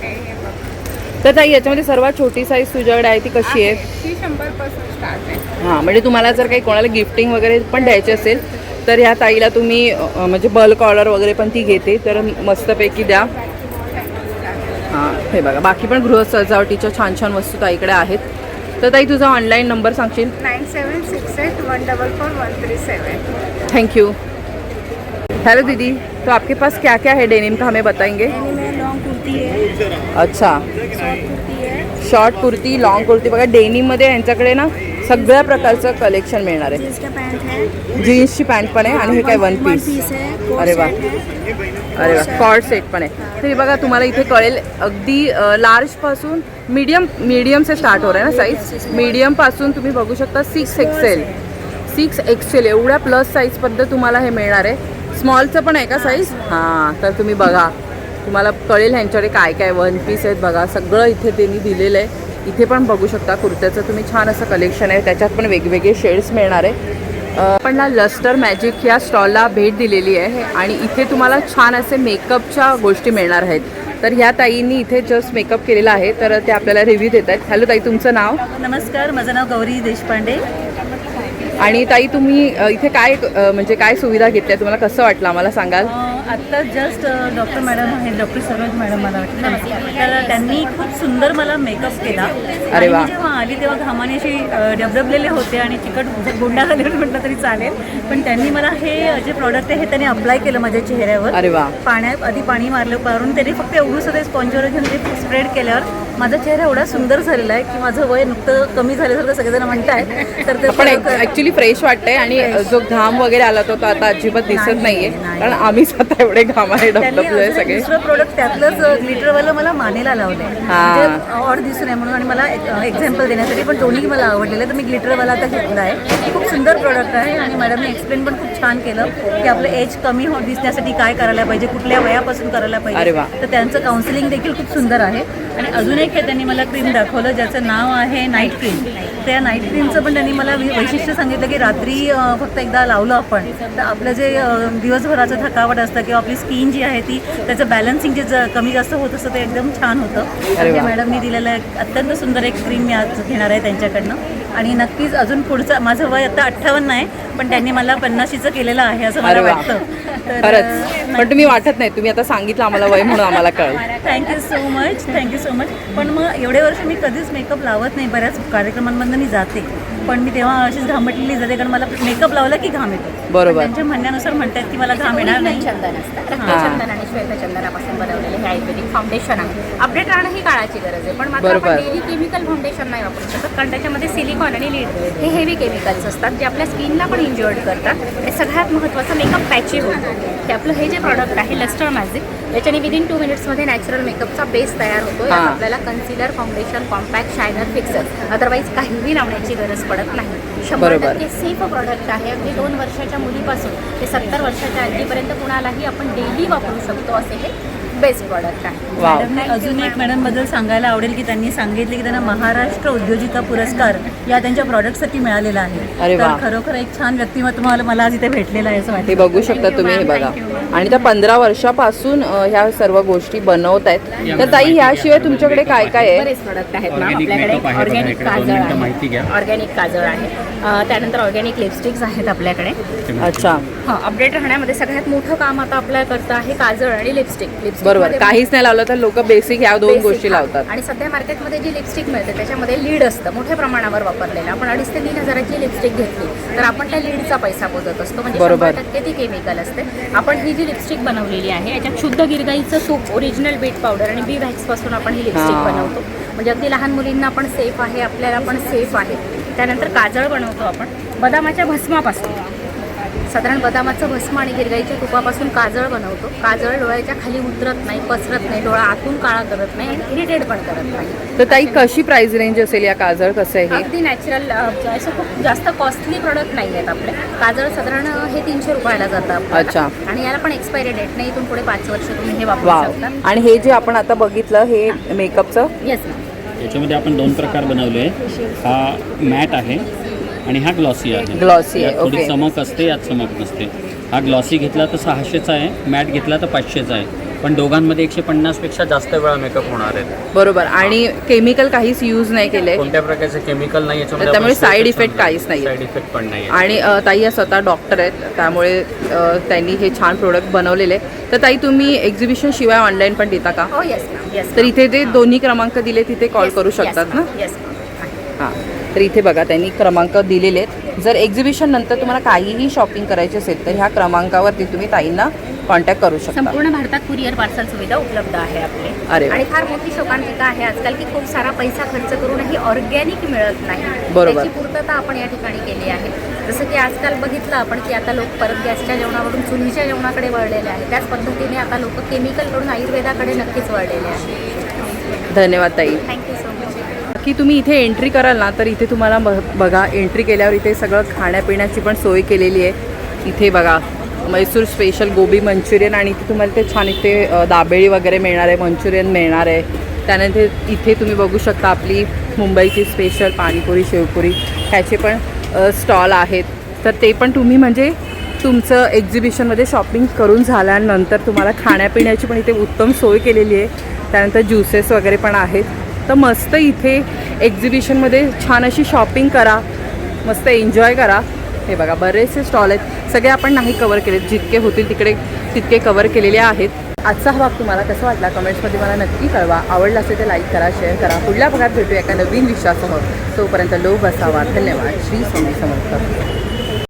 तर ताई याच्यामध्ये सर्वात छोटी साईज तुझ्याकडे आहे ती कशी आहे? ही 100 पासून स्टार्ट आहे. हां, म्हणजे तुम्हाला जर काही कोणाला गिफ्टिंग वगैरे पण द्यायची असेल तर ह्या ताईला तुम्ही म्हणजे बल्क ऑर्डर वगैरे पण ती घेते, तर मस्तपैकी द्या. हां, हे बघा, बाकी पण गृह सजावटीच्या छान छान वस्तू ताईकडे आहेत. तर ताई तुझा ऑनलाइन नंबर सांगशील? 9768141137. Thank you. हेलो दीदी, तो आपके पास क्या क्या है डेनिम का, हमें बताएंगे? लॉन्ग कुर्ती है, अच्छा, शॉर्ट कुर्ती है, शॉर्ट कुर्ती, लॉंग कुर्ती. बघा डेनिममध्ये यांच्याकडे ना सगळ्या प्रकारचं कलेक्शन मिळणार आहे. जीन्स का पैंट है, जीन्सची पॅन्ट पण आहे आणि हे काय वन पीस. है, अरे वा, अरे वा, कॉर्ड सेट पण आहे. तर हे बघा तुम्हाला इथे कळेल, अगदी लार्जपासून मीडियम से स्टार्ट हो रहा है ना साईज. मीडियमपासून तुम्ही बघू शकता 6 XL एवढ्या प्लस साईजपर्यंत तुम्हाला हे मिळणार आहे. स्मॉलचं पण आहे का साईज? हां, तर तुम्ही बघा, तुम्हाला कळेल ह्यांच्याकडे काय काय वन पीस आहेत बघा, सगळं इथे त्यांनी दिलेलं आहे. इथे पण बघू शकता कुर्त्याचं तुम्ही छान असं कलेक्शन आहे, त्याच्यात पण वेगवेगळे शेड्स मिळणार आहे. आपण ना लस्टर मॅजिक या स्टॉलला भेट दिलेली आहे आणि इथे तुम्हाला छान असे मेकअपच्या गोष्टी मिळणार आहेत. तर ह्या ताईंनी इथे जस्ट मेकअप केलेला आहे, तर ते आपल्याला रिव्ह्यू देत आहेत. हॅलो ताई, तुमचं नाव? नमस्कार, माझं नाव गौरी देशपांडे. आणि ताई तुम्ही इथे काय म्हणजे काय सुविधा घेतल्या, तुम्हाला कसं वाटलं आम्हाला सांगाल? आत्ता जस्ट डॉक्टर मॅडम आहेत, डॉक्टर सरोज मॅडम मला वाटतं, तर त्यांनी खूप सुंदर मला मेकअप केला. अरे वा. जेव्हा आली तेव्हा घामाने अशी डबडबलेले होते आणि चिकट गुंडा झाले म्हटलं तरी चालेल, पण त्यांनी मला हे जे प्रॉडक्ट आहे हे त्यांनी अप्लाय केलं माझ्या चेहऱ्यावर. अरे वा. पाण्यात आधी पाणी मारून त्यांनी फक्त एवढं सगळे स्पॉन्जवर घेऊन ते स्प्रेड केल्यावर माझा चेहरा एवढा सुंदर झालेला आहे की माझं वय नुकतं कमी झाल्यासारखं सगळेजण म्हणतायत. तर ते पण ॲक्च्युली फ्रेश वाटतंय आणि जो घाम वगैरे आला तो आता अजिबात दिसत नाहीये, कारण आम्हीच आता एवढे घामाने डबडबलोय सगळे. दुसरं प्रोडक्ट त्यातलंच ग्लिटरवालं मला मानेला लावलंय, म्हणजे ऑड दिसू नये म्हणून, आणि मला एक्झाम्पल देण्यासाठी, पण दोन्ही मला आवडलेलं, तर मी ग्लिटरवाला आता घेतला आहे. खूप सुंदर प्रोडक्ट आहे आणि मॅडमने एक्सप्लेन पण खूप छान केलं की आपलं एज कमी दिसण्यासाठी काय करायला पाहिजे, कुठल्या वयापासून करायला पाहिजे. तर त्यांचं काउन्सिलिंग देखील खूप सुंदर आहे. आणि अजून एक एक हे त्यांनी मला क्रीम दाखवलं ज्याचं नाव आहे नाईट क्रीम. त्या नाईट क्रीमचं पण त्यांनी मला वैशिष्ट्य सांगितलं की रात्री फक्त एकदा लावलं आपण तर आपलं जे दिवसभराचं थकावट असतं किंवा आपली स्किन जी आहे ती त्याचं बॅलन्सिंग जे कमी जास्त होत असतं ते एकदम छान होतं. त्या मॅडमनी दिलेलं अत्यंत सुंदर एक क्रीम मी आज घेणार आहे त्यांच्याकडनं. आणि नक्कीच अजून पुढचं माझं वय आता 58 आहे पण त्यांनी मला 50चं केलेलं आहे असं मला वाटतं. खरंच पण तुम्ही वाटत नाही, तुम्ही आता सांगितलं आम्हाला वय म्हणून आम्हाला कळलं. Thank you so much. पण मग एवढे वर्ष मी कधीच मेकअप लावत नाही, बऱ्याच कार्यक्रमांमधून मी जाते पण मी तेव्हा अशीच घामटलेली जाते कारण मला मेकअप लावला की घाम येतो. बरोबर. त्यांच्या म्हणण्यानुसार म्हणतात की मला घाम येणार नाही. चंदन असतं, रक्तचंदन आणि श्वेतचंदनापासून बनवलेले हे आयुर्वेदिक फाउंडेशन आहे. अपडेट राहणं ही काळाची गरज आहे पण मात्र आपण डेली केमिकल फाउंडेशन नाही वापरू शकत कारण त्याच्यामध्ये सिलिकॉन आणि लीड हे हेवी केमिकल्स असतात जे आपल्या स्किनला पण इंज्युअर्ड करतात. आणि सगळ्यात महत्त्वाचं मेकअप पॅची होतो ते आपलं हे जे प्रॉडक्ट आहे लस्टर मॅजिक याच्याने विदिन 2 मिनिट्समध्ये नॅचरल मेकअपचा बेस तयार होतो. यात आपल्याला concealer, foundation, compact, shiner, fixer otherwise काहीही लावण्याची गरज पडत नाही. 100% सेफ प्रोडक्ट आहे. अगदी 2 वर्षाच्या मुलीपासून ते 70 वर्षाच्या आजीपर्यंत कुणालाही आपण डेली वापरू शकतो असे हे बेस्ट प्रॉडक्ट आहे. मॅडमने अजून एक मॅडमबद्दल सांगायला आवडेल की त्यांनी सांगितले की त्यांना महाराष्ट्र उद्योजिका पुरस्कार या त्यांच्या प्रॉडक्टसाठी मिळालेला आहे. तर खरोखर एक छान व्यक्तिमत्व मला आज इथे भेटलेलं आहे असं वाटतं. हे बघू शकता तुम्ही, हे बघा. आणि त्या 15 वर्षापासून ह्या सर्व गोष्टी बनवत आहेत. तर ताई याशिवाय तुमच्याकडे काय काय आहे? बरेच प्रोडक्ट आहेत मॅम आपल्याकडे. ऑर्गॅनिक काजळ आहे, ऑर्गॅनिक काजळ आहे, त्यानंतर ऑर्गॅनिक लिपस्टिक्स आहेत आपल्याकडे. अच्छा. हां, अपडेट राहण्यामध्ये सगळ्यात मोठं काम आता आपल्या करतं आहे काजळ आणि लिपस्टिक. बरोबर. काहीच नाही लावलं तर लोक बेसिक ह्या 2 गोष्टी लावतात. आणि सध्या मार्केटमध्ये जी लिपस्टिक मिळते त्याच्यामध्ये लीड असतं मोठ्या प्रमाणावर वापरलेलं. आपण 2,500 ते 3,000ची लिपस्टिक घेतली तर आपण त्या लीडचा पैसा मोजत असतो म्हणजे 100% ती केमिकल असते. आपण ही जी लिपस्टिक बनवलेली आहे याच्यात शुद्ध गिरगाईचं तूप, ओरिजिनल बीट पावडर आणि बी वॅक्स पासून आपण ही लिपस्टिक बनवतो म्हणजे अगदी लहान मुलींना पण सेफ आहे, आपल्याला पण सेफ आहे. त्यानंतर काजळ बनवतो आपण बदामाच्या भस्मापासून. साधारण बदामाचं भस्म आणि गिरगाईच्या तुपापासून काजळ बनवतो. काजळ डोळ्याच्या खाली उतरत नाही, पसरत नाही, डोळा आतून काळा करत नाही आणि इरिटेट पण करत नाही. तर ताई कशी प्राइस रेंज असेल या काजळ? कसं आहे? अगदी नॅचरल, असं खूप जास्त कॉस्टली प्रोडक्ट नाही आहेत आपले. काजळ साधारण हे 300 रुपयाला जातं. अच्छा. आणि याला पण एक्सपायरी डेट नाही, इथून पुढे 5 वर्ष तुम्ही हे वापरू शकता. आणि हे जे आपण आता बघितलं हे मेकअपचं? Yes ma'am. याच्यामध्ये आपण 2 प्रकार बनवले. हा मॅट आहे आणि हा ग्लॉसी आहे. ग्लॉसी आहे. थोडी चमक असते, यात चमक नसते. हा ग्लॉसी घेतला तर 600चा आहे, मॅट घेतला तर 500चा आहे. पण दोघांमध्ये 150पेक्षा जास्त वेळा मेकअप होणार आहे. बरोबर. आणि केमिकल काहीच यूज नाही केले, कोणत्या प्रकारचे केमिकल नाही याच्यामध्ये, त्यामुळे साईड इफेक्ट काहीच नाही. साईड इफेक्ट पण नाही. आणि ताई या स्वतः डॉक्टर आहेत त्यामुळे त्यांनी हे छान प्रोडक्ट बनवलेले. तर ताई तुम्ही एक्झिबिशन शिवाय ऑनलाईन पण देता का? हो येस मॅम. येस. तर इथे ते दोन्ही क्रमांक दिले तिथे कॉल करू शकतात ना? येस. हां. तर इथे बघा त्यांनी क्रमांक दिलेले आहेत. जर एक्झिबिशन नंतर तुम्हाला काहीही शॉपिंग करायची असेल तर ह्या क्रमांकावरती तुम्ही ताईंना कॉन्टॅक्ट करू शकता. संपूर्ण भारतात कुरिअर पार्सल सुविधा उपलब्ध आहे आपले. आणि फार मोठी शोकांतिका आहे आजकाल की खूप सारा पैसा खर्च करूनही ऑर्गॅनिक मिळत नाही. बरोबर. त्याची पूर्तता आपण या ठिकाणी केली आहे. जसं की आजकाल बघितलं आपण की आता लोक परत गॅसच्या जेवणावरून चुलीच्या जेवणाकडे वळलेले आहेत. त्याच पद्धतीने आता लोक केमिकलकडून आयुर्वेदाकडे नक्कीच वळलेले आहेत. धन्यवाद ताई. Thank you so much. की तुम्ही इथे एंट्री कराल ना तर इथे तुम्हाला बघा एंट्री केल्यावर इथे सगळं खाण्यापिण्याची पण सोय केलेली आहे. इथे बघा मैसूर स्पेशल गोबी मंचुरियन आणि इथे तुम्हाला ते छान इथे दाबेळी वगैरे मिळणार आहे, मंचुरियन मिळणार आहे. त्यानंतर इथे तुम्ही बघू शकता आपली मुंबईची स्पेशल पाणीपुरी, शेवपुरी ह्याचे पण स्टॉल आहेत. तर ते पण तुम्ही म्हणजे तुमचं एक्झिबिशनमध्ये शॉपिंग करून झाल्यानंतर तुम्हाला खाण्यापिण्याची पण इथे उत्तम सोय केलेली आहे. त्यानंतर ज्युसेस वगैरे पण आहेत. तर मस्त इथे एक्झिबिशनमध्ये छान अशी शॉपिंग करा, मस्त एन्जॉय करा. हे बघा बरेचसे स्टॉल आहेत, सगळे आपण नाही कवर केले, जितके होतील तितके कवर केलेले आहेत. आजचा हा भाग तुम्हाला कसा वाटला कमेंट्समध्ये मला नक्की कळवा. आवडला असेल तर लाईक करा, शेअर करा. पुढल्या भागात भेटूया एका नवीन विषयासह. तोपर्यंत लोभ असावा. धन्यवाद. श्री स्वामी समर्थ.